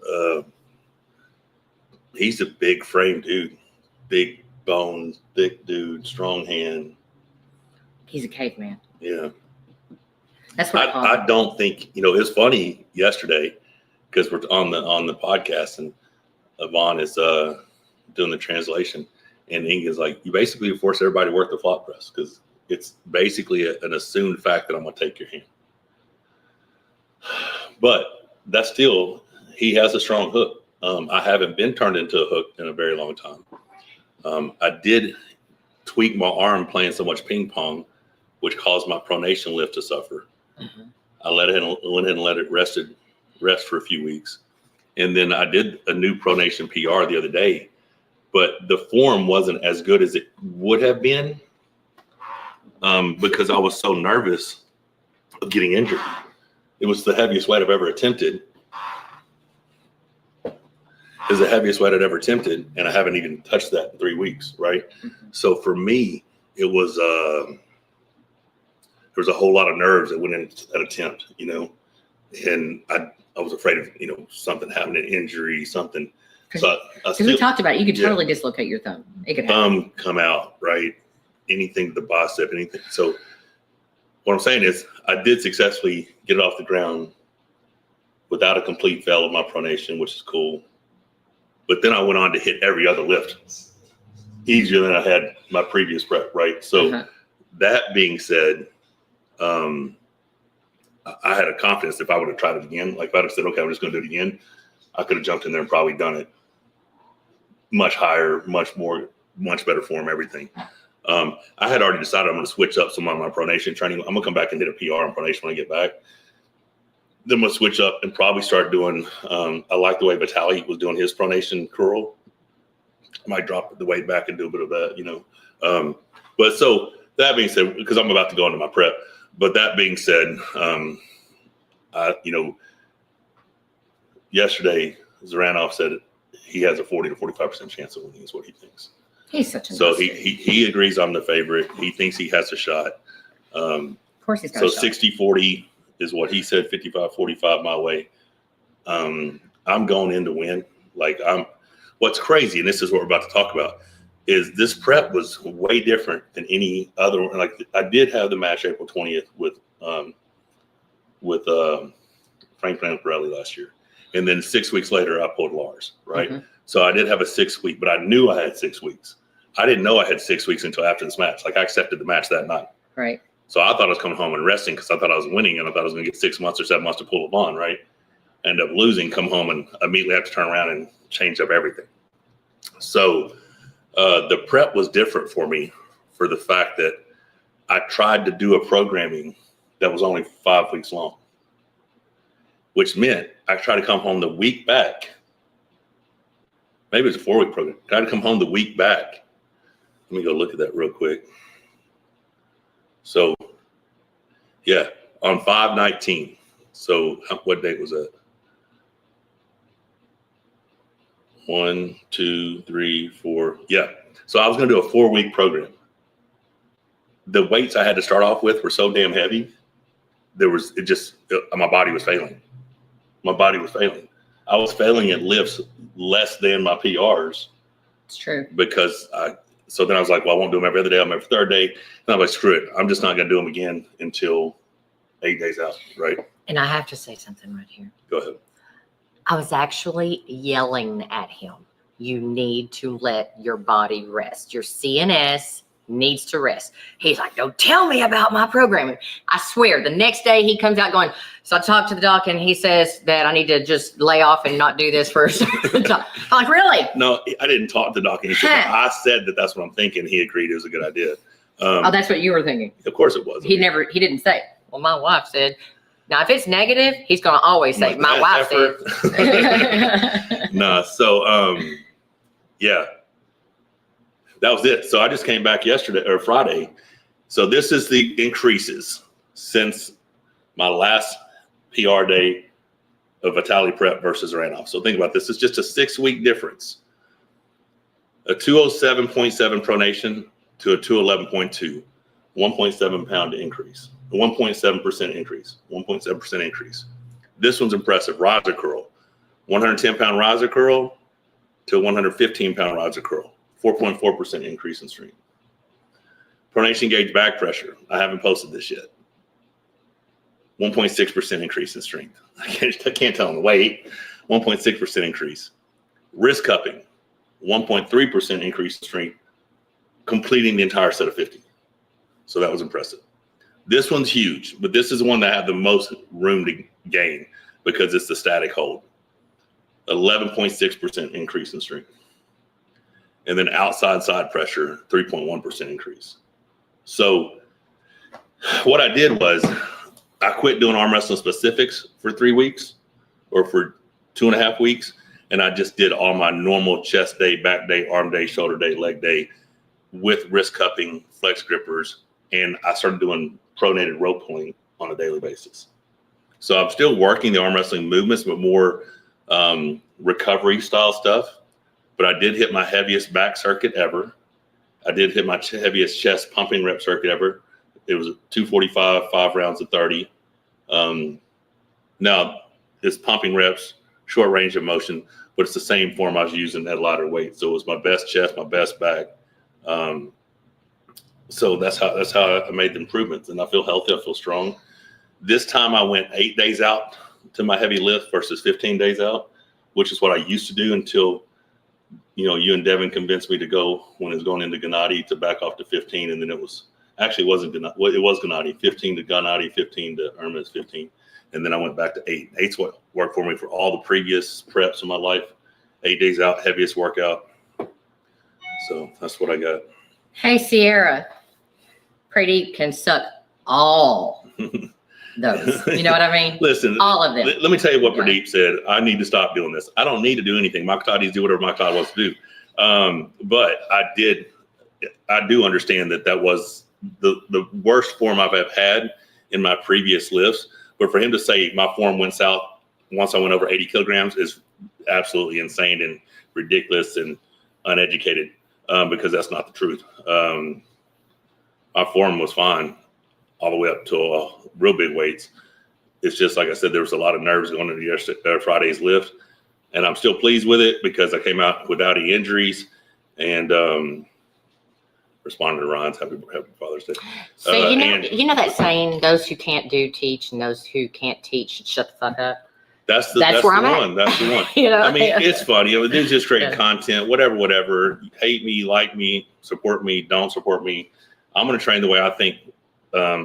He's a big frame dude, big bones, thick dude, strong hand. He's a caveman. Yeah. That's what I don't think, you know, it's funny yesterday because we're on the podcast and Yvonne is doing the translation and Inga's like, you basically force everybody to work the flop press because it's basically an assumed fact that I'm going to take your hand. But that's still, he has a strong hook. I haven't been turned into a hook in a very long time. I did tweak my arm playing so much ping pong, which caused my pronation lift to suffer. Mm-hmm. I went ahead and let it rest for a few weeks. And then I did a new pronation PR the other day, but the form wasn't as good as it would have been because I was so nervous of getting injured. It was the heaviest weight I've ever attempted. It was the heaviest weight I'd ever attempted, and I haven't even touched that in 3 weeks, right? Mm-hmm. So for me, it was there was a whole lot of nerves that went into that attempt, you know, and I was afraid of, you know, something happening, injury, something. So because we talked about it, you could totally dislocate your thumb. It could happen. Thumb come out, right? Anything to the bicep, anything. So what I'm saying is I did successfully get it off the ground without a complete fail of my pronation, which is cool. But then I went on to hit every other lift easier than I had my previous prep, right? So that being said, I had a confidence if I would have tried it again, like if I'd have said, okay, I'm just going to do it again, I could have jumped in there and probably done it much higher, much better form, everything. I had already decided I'm going to switch up some of my pronation training. I'm going to come back and hit a PR on pronation when I get back. Then I'm going to switch up and probably start doing, I like the way Vitaly was doing his pronation curl. I might drop the weight back and do a bit of that, you know. But so that being said, because I'm about to go into my prep, but that being said, you know, yesterday Zaranov said he has a 40 to 45% chance of winning is what he thinks. He's such a so he agrees I'm the favorite. He thinks he has a shot. Of course he's got so a shot. 60-40 is what he said, 55-45 my way. I'm going in to win. Like what's crazy, and this is what we're about to talk about, is this prep was way different than any other one. Like I did have the match April 20th with Frank Lamparelli last year. And then 6 weeks later, I pulled Lars, right? Mm-hmm. So I did have a 6 week, but I knew I had 6 weeks. I didn't know I had 6 weeks until after this match. Like I accepted the match that night. Right. So I thought I was coming home and resting because I thought I was winning and I thought I was going to get 6 months or 7 months to pull Leavonne, right? End up losing, come home and immediately have to turn around and change up everything. So the prep was different for me for the fact that I tried to do a programming that was only 5 weeks long, which meant I tried to come home the week back. Maybe it's a 4 week program. I tried to come home the week back. Let me go look at that real quick. So, yeah, on 5/19. So, what date was that? 1, 2, 3, 4. Yeah. So I was going to do a 4 week program. The weights I had to start off with were so damn heavy. My body was failing. my body was failing. I was failing at lifts less than my PRs. It's true. So then I was like, well, I won't do them every other day. I'm every third day. And I'm like, screw it. I'm just not going to do them again until 8 days out, right? And I have to say something right here. Go ahead. I was actually yelling at him. You need to let your body rest. Your CNS needs to rest. He's like, don't tell me about my programming. I swear, the next day he comes out going, so I talked to the doc and he says that I need to just lay off and not do this for a certain time. I'm like, really? No, I didn't talk to the doc. I said that that's what I'm thinking. He agreed it was a good idea. Oh, that's what you were thinking. Of course it was. He didn't say, well, my wife said, now if it's negative, he's going to always say, my wife said. No, so, yeah. That was it. So I just came back Friday. So this is the increases since my last PR day of Vitali prep versus Zaranov. So think about this. It's just a 6-week difference. A 207.7 pronation to a 211.2, 1.7 pound increase, a 1.7% increase, 1.7% increase. This one's impressive. Riser curl, 110 pound riser curl to 115 pound riser curl. 4.4% increase in strength. Pronation gauge back pressure. I haven't posted this yet. 1.6% increase in strength. I can't tell on the weight. 1.6% increase. Wrist cupping. 1.3% increase in strength, completing the entire set of 50. So that was impressive. This one's huge, but this is the one that had the most room to gain because it's the static hold. 11.6% increase in strength. And then outside side pressure, 3.1% increase. So what I did was I quit doing arm wrestling specifics for 3 weeks or for 2.5 weeks. And I just did all my normal chest day, back day, arm day, shoulder day, leg day with wrist cupping, flex grippers. And I started doing pronated rope pulling on a daily basis. So I'm still working the arm wrestling movements, but more recovery style stuff. But I did hit my heaviest back circuit ever. I did hit my heaviest chest pumping rep circuit ever. It was 245, 5 rounds of 30. Now, it's pumping reps, short range of motion, but it's the same form I was using at lighter weight. So it was my best chest, my best back. So that's how I made the improvements. And I feel healthy, I feel strong. This time I went 8 days out to my heavy lift versus 15 days out, which is what I used to do until you and Devin convinced me to go when it was going into Gennady to back off to 15. And then it was Gennady, 15 to Gennady, 15 to Hermes, 15. And then I went back to 8. 8's what worked for me for all the previous preps in my life. 8 days out, heaviest workout. So that's what I got. Hey, Sierra, Pradeep can suck all those. You know what I mean? Listen, all of them. Let me tell you what Pradeep said. I need to stop doing this. I don't need to do anything. Michael Todd needs to do whatever Michael Todd wants to do. But I do understand that was the worst form I've ever had in my previous lifts. But for him to say my form went south once I went over 80 kilograms is absolutely insane and ridiculous and uneducated because that's not the truth. My form was fine all the way up to real big weights. It's just, like I said, there was a lot of nerves going into Friday's lift. And I'm still pleased with it because I came out without any injuries and responded to Ryan's Happy Father's Day. So you know that saying, those who can't do teach and those who can't teach should shut the fuck up? That's where I'm at. That's the one. I mean, it's funny. There's just great content, whatever. Hate me, like me, support me, don't support me. I'm going to train the way I think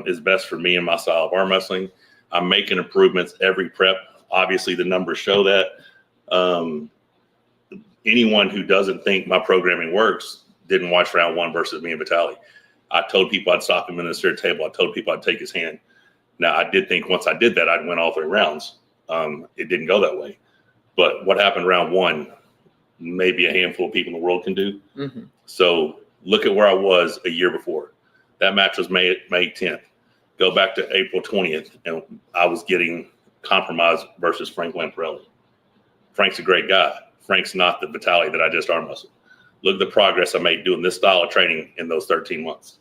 is best for me and my style of arm wrestling. I'm making improvements every prep. Obviously, the numbers show that. Anyone who doesn't think my programming works didn't watch round 1 versus me and Vitali. I told people I'd stop him in the center table. I told people I'd take his hand. Now, I did think once I did that, I'd win all 3 rounds. It didn't go that way. But what happened round 1, maybe a handful of people in the world can do. Mm-hmm. So look at where I was a year before. That match was May 10th. Go back to April 20th, and I was getting compromised versus Frank Lamparelli. Frank's a great guy. Frank's not the Vitali that I just arm wrestled. Look at the progress I made doing this style of training in those 13 months,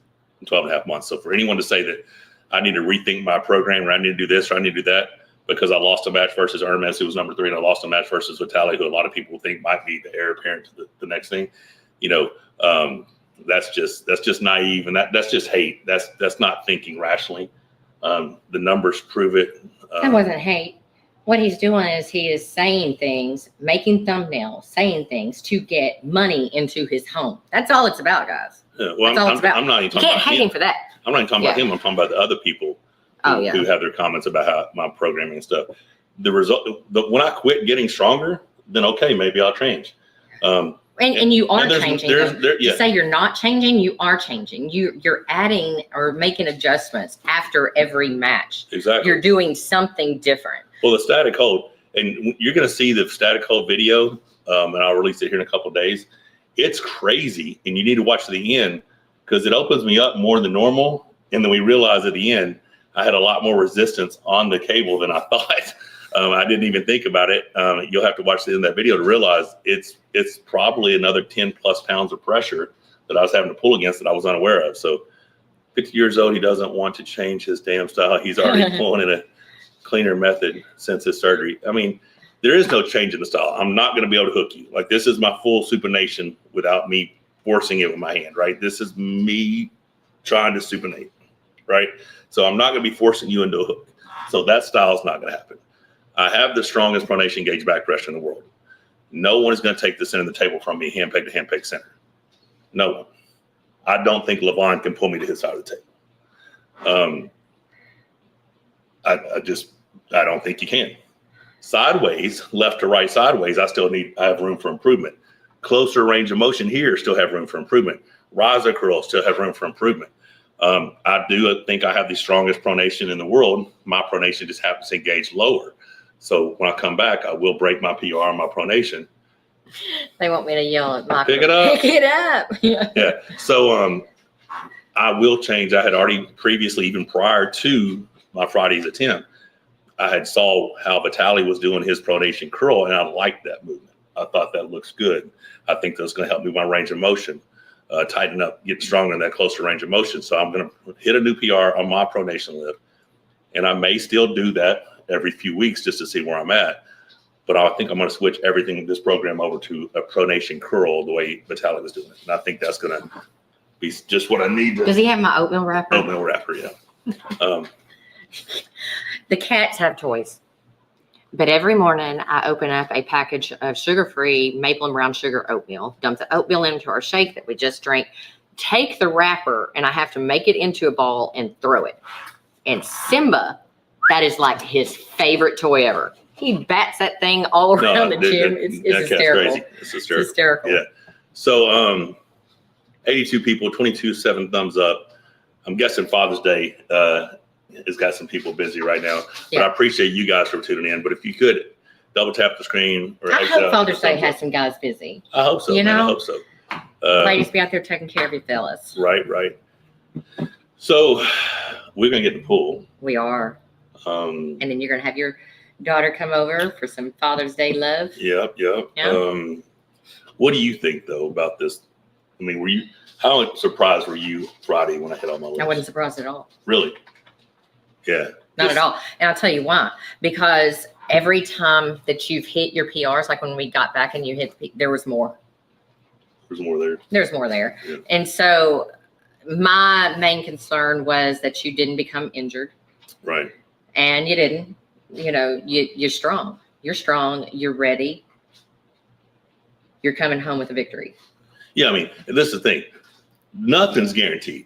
12 and a half months. So for anyone to say that I need to rethink my program or I need to do this or I need to do that, because I lost a match versus Hermes, who was number 3, and I lost a match versus Fractally, who a lot of people think might be the heir apparent to the next thing. You know, that's just naive, and that's just hate. That's not thinking rationally. The numbers prove it. That wasn't hate. What he's doing is he is saying things, making thumbnails, saying things to get money into his home. That's all it's about, guys. Yeah, well, That's all it's about. I'm not even You talking can't about hate him for that. I'm not even talking about him. I'm talking about the other people who have their comments about how my programming and stuff. The result, when I quit getting stronger, then okay, maybe I'll change. And you are changing. You say you're not changing, you are changing. You're adding or making adjustments after every match. Exactly. You're doing something different. Well, the static hold, and you're going to see the static hold video, and I'll release it here in a couple of days. It's crazy, and you need to watch to the end because it opens me up more than normal. And then we realize at the end, I had a lot more resistance on the cable than I thought. I didn't even think about it. You'll have to watch the end of that video to realize it's probably another 10 plus pounds of pressure that I was having to pull against that I was unaware of. So 50 years old, he doesn't want to change his damn style. He's already pulling in a cleaner method since his surgery. I mean, there is no change in the style. I'm not going to be able to hook you. Like, this is my full supination without me forcing it with my hand, right? This is me trying to supinate, right? So I'm not going to be forcing you into a hook. So that style is not going to happen. I have the strongest pronation gauge back pressure in the world. No one is going to take the center of the table from me, hand peg to hand peg center. No one. I don't think Leavonne can pull me to his side of the table. I don't think you can. Sideways, left to right sideways, I have room for improvement. Closer range of motion here, still have room for improvement. Riser curls, still have room for improvement. I do think I have the strongest pronation in the world. My pronation just happens to engage lower. So when I come back, I will break my PR on my pronation. They want me to yell at Michael. Pick it up. Pick it up. Yeah. So I will change. I had already previously, even prior to my Friday's attempt, I had saw how Fractally was doing his pronation curl, and I liked that movement. I thought that looks good. I think that's going to help me with my range of motion, tighten up, get stronger in that closer range of motion. So I'm going to hit a new PR on my pronation lift, and I may still do that every few weeks just to see where I'm at. But I think I'm going to switch everything in this program over to a pronation curl the way Fractally was doing it. And I think that's going to be just what I need. Does he have my oatmeal wrapper? Oatmeal wrapper, yeah. The cats have toys. But every morning I open up a package of sugar-free maple and brown sugar oatmeal, dump the oatmeal into our shake that we just drank, take the wrapper, and I have to make it into a ball and throw it. And Simba, that is like his favorite toy ever. He bats that thing all around the gym. It's hysterical. Crazy. It's hysterical. Yeah. So 82 people, 7 thumbs up. I'm guessing Father's Day has got some people busy right now. But I appreciate you guys for tuning in. But if you could double tap the screen. Or I hope Father's Day has some guys busy. I hope so. I hope so. Ladies, be out there taking care of your fellas. Right. So we're going to get in the pool. We are. And then you're going to have your daughter come over for some Father's Day love. Yep. Yeah. What do you think, though, about this? I mean, how surprised were you Friday when I hit all my list? I wasn't surprised at all. Really? Yeah. Not at all. And I'll tell you why. Because every time that you've hit your PRs, like when we got back and you hit, there was more. There's more there. There's more there. Yeah. And so my main concern was that you didn't become injured. Right. And you didn't. You know, you're strong. You're strong. You're ready. You're coming home with a victory. Yeah, I mean, this is the thing. Nothing's guaranteed.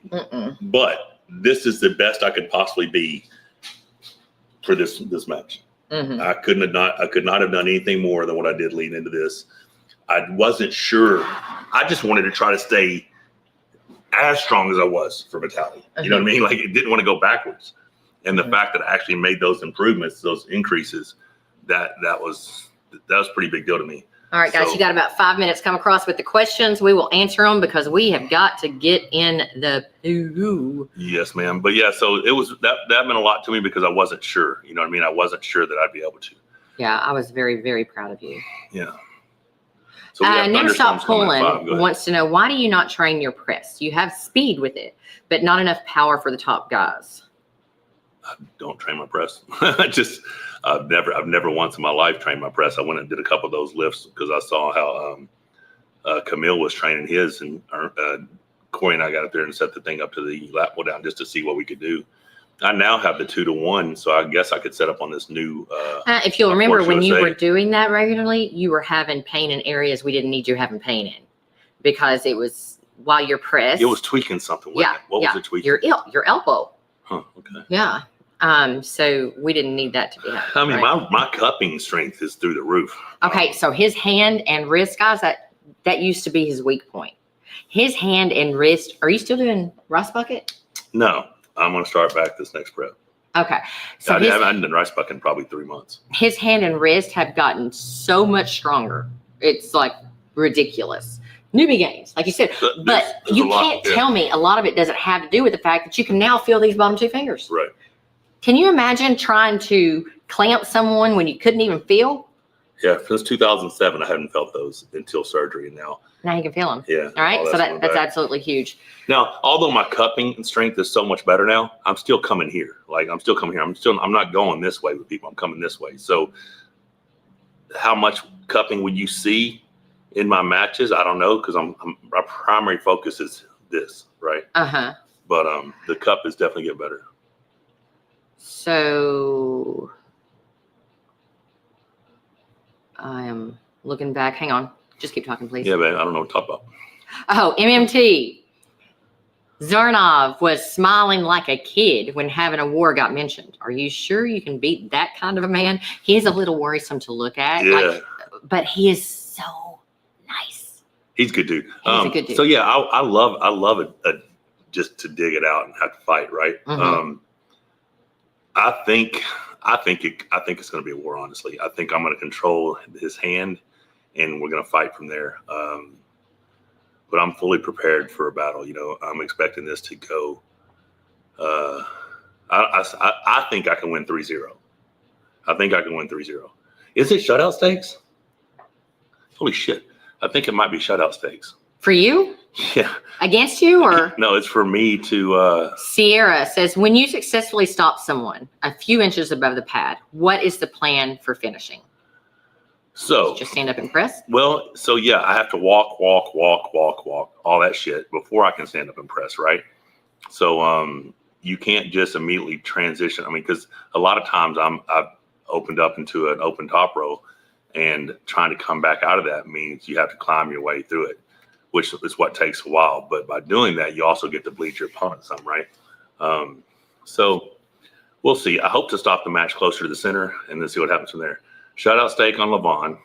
But this is the best I could possibly be for this match. I could not have done anything more than what I did leading into this. I wasn't sure. I just wanted to try to stay as strong as I was for Fractally. You know what I mean? Like, it didn't want to go backwards. And the fact that I actually made those improvements, those increases, that was a pretty big deal to me. All right, guys, you got about 5 minutes. Come across with the questions. We will answer them because we have got to get in the pool. Yes, ma'am. But yeah, so it was that meant a lot to me because I wasn't sure. You know what I mean? I wasn't sure that I'd be able to. Yeah, I was very, very proud of you. Yeah. So Never Stop Pulling wants to know, why do you not train your press? You have speed with it, but not enough power for the top guys. I don't train my press. I've never once in my life trained my press. I went and did a couple of those lifts because I saw how Camille was training his, and Corey and I got up there and set the thing up to the lat pull down just to see what we could do. I now have the 2-to-1, so I guess I could set up on this new. If you'll remember, when you USA. were doing that regularly, you were having pain in areas we didn't need you having pain in, because it was while you're pressed. It was tweaking something. Yeah. What was it tweaking? Your elbow. Huh. Okay. Yeah. So we didn't need that to be happening. I mean, right? my cupping strength is through the roof. Okay, so his hand and wrist, guys, that used to be his weak point. His hand and wrist. Are you still doing rice bucket? No, I'm going to start back this next prep. Okay. So I haven't done rice bucket in probably 3 months. His hand and wrist have gotten so much stronger. It's like ridiculous. Newbie gains, like you said. But you can't tell me a lot of it doesn't have to do with the fact that you can now feel these bottom two fingers. Right. Can you imagine trying to clamp someone when you couldn't even feel? Yeah, since 2007, I hadn't felt those until surgery. And now you can feel them. Yeah. All right. So that's absolutely huge. Now, although my cupping and strength is so much better now, I'm still coming here. I'm not going this way with people. I'm coming this way. So how much cupping would you see in my matches? I don't know, because my primary focus is this, right? But the cup is definitely getting better. So I am looking back. Hang on. Just keep talking, please. Yeah, man. I don't know what to talk about. Oh, MMT. Zaranov was smiling like a kid when having a war got mentioned. Are you sure you can beat that kind of a man? He is a little worrisome to look at. Yeah. But he is so nice. He's a good dude. He's a good dude. So yeah, I love it just to dig it out and have to fight, right? Mm-hmm. I think it's going to be a war. Honestly, I think I'm going to control his hand, and we're going to fight from there. But I'm fully prepared for a battle. You know, I'm expecting this to go. I think I can win 3-0. I think I can win 3-0. Is it shutout stakes? Holy shit! I think it might be shutout stakes. For you? Yeah. Against you, or? No, it's for me to. Sierra says, when you successfully stop someone a few inches above the pad, what is the plan for finishing? So just stand up and press? Well, so yeah, I have to walk, all that shit before I can stand up and press, right? So you can't just immediately transition. I mean, because a lot of times I've opened up into an open top row, and trying to come back out of that means you have to climb your way through it, which is what takes a while. But by doing that, you also get to bleed your opponent some, right? So we'll see. I hope to stop the match closer to the center and then see what happens from there. Shutout stake on Leavonne.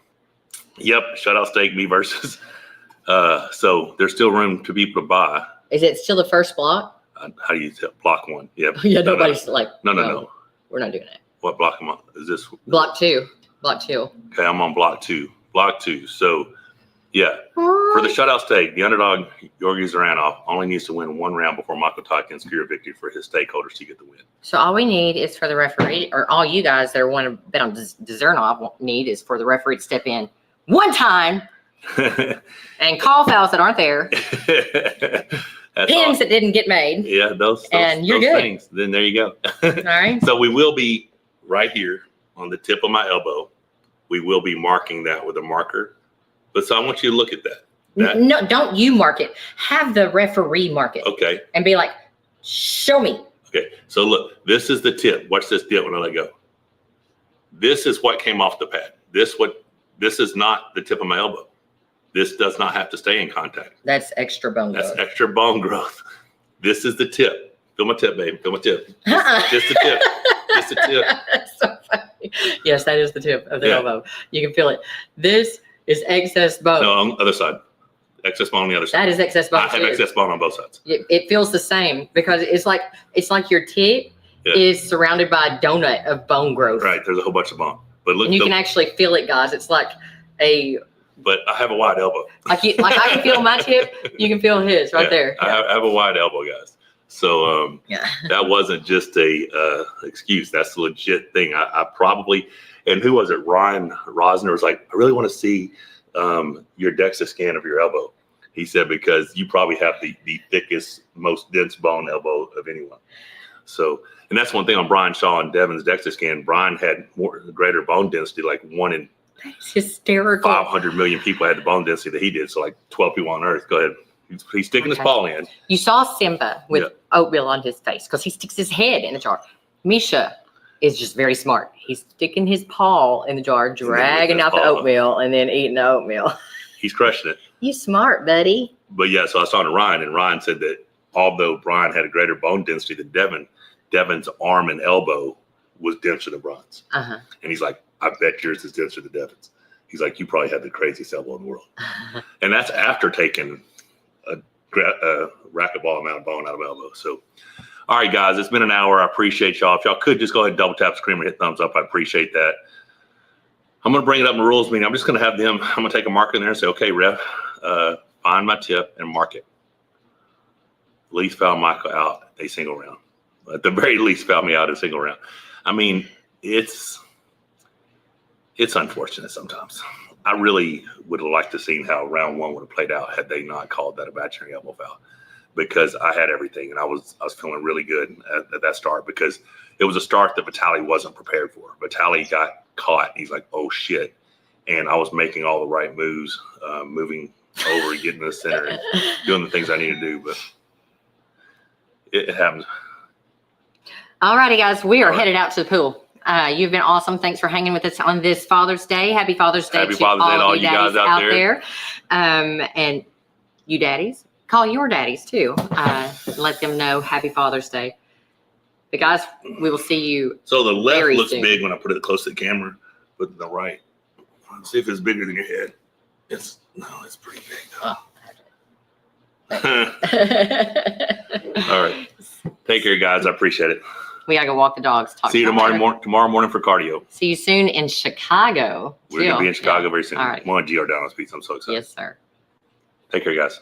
Yep, shutout stake, me versus. So there's still room to people to buy. Is it still the first block? How do you tell? Block one? Yep. Yeah, nobody's like. No. We're not doing it. What block am I? Is this? Block two. Okay, I'm on block two. So, yeah. For the shutout stake, the underdog, Georgii Dzeranov, only needs to win one round before Michael Todd can secure a victory for his stakeholders to get the win. So all we need is for the referee, or all you guys that want to bet on Dzeranov need is for the referee to step in one time and call fouls that aren't there. Pins that didn't get made. Yeah, those you're good. Things. Then there you go. All right. So we will be right here on the tip of my elbow. We will be marking that with a marker. But so I want you to look at that. No, don't you mark it. Have the referee mark it. Okay. And be like, show me. Okay. So look, this is the tip. Watch this tip when I let go. This is what came off the pad. This is not the tip of my elbow. This does not have to stay in contact. That's extra bone growth. That's extra bone growth. This is the tip. Feel my tip, babe. Feel my tip. Just the tip. Just the tip. That's so funny. Yes, that is the tip of the elbow. You can feel it. This is excess bone. No, on the other side. Excess bone on the other side. That is excess bone. I have excess bone on both sides. It feels the same because it's like your tip is surrounded by a donut of bone growth. Right. There's a whole bunch of bone. But look, and you can actually feel it, guys. It's like a. But I have a wide elbow. Like I can feel my tip, you can feel his right there. I have a wide elbow, guys. So that wasn't just a excuse. That's a legit thing. I probably, and who was it? Ryan Rosner was like, I really want to see your DEXA scan of your elbow. He said, because you probably have the thickest, most dense bone elbow of anyone. So, and that's one thing on Brian Shaw and Devin's DEXA scan. Brian had greater bone density, like 1 in That's hysterical. 500 million people had the bone density that he did. So like 12 people on earth. Go ahead. He's sticking his paw in. You saw Simba with oatmeal on his face because he sticks his head in the jar. Misha is just very smart. He's sticking his paw in the jar, dragging out the oatmeal, and then eating the oatmeal. He's crushing it. You smart, buddy. But yeah, so I was talking to Ryan, and Ryan said that although Brian had a greater bone density than Devin, Devin's arm and elbow was denser than Brian's. And he's like, I bet yours is denser than Devin's. He's like, you probably had the craziest elbow in the world. And that's after taking a racquetball amount of bone out of elbow. So, all right, guys, it's been an hour. I appreciate y'all. If y'all could just go ahead and double tap screen and hit thumbs up, I appreciate that. I'm going to bring it up in the rules meeting. I'm just going to have them, I'm going to take a marker in there and say, okay, ref, find my tip and mark it. Least foul Michael out a single round. At the very least, foul me out a single round. I mean, it's unfortunate sometimes. I really would have liked to see how round one would have played out had they not called that a imaginary elbow foul, because I had everything and I was feeling really good at that start, because it was a start that Vitali wasn't prepared for. Vitali got caught. He's like, oh shit. And I was making all the right moves, moving over, getting to the center and doing the things I need to do, but it happens. All righty, guys, we are headed out to the pool. You've been awesome. Thanks for hanging with us on this Father's Day. Happy Father's Day to all you guys out there. And you daddies, call your daddies too. Let them know Happy Father's Day. But guys, we will see you. So the left looks big when I put it close to the camera, but the right, let's see if it's bigger than your head. It's pretty big. Oh. All right. Take care, guys. I appreciate it. We gotta go walk the dogs. See you tomorrow morning for cardio. See you soon in Chicago. We're gonna be in Chicago very soon. All right. I'm on Giordano's Pizza. I'm so excited. Yes, sir. Take care, guys.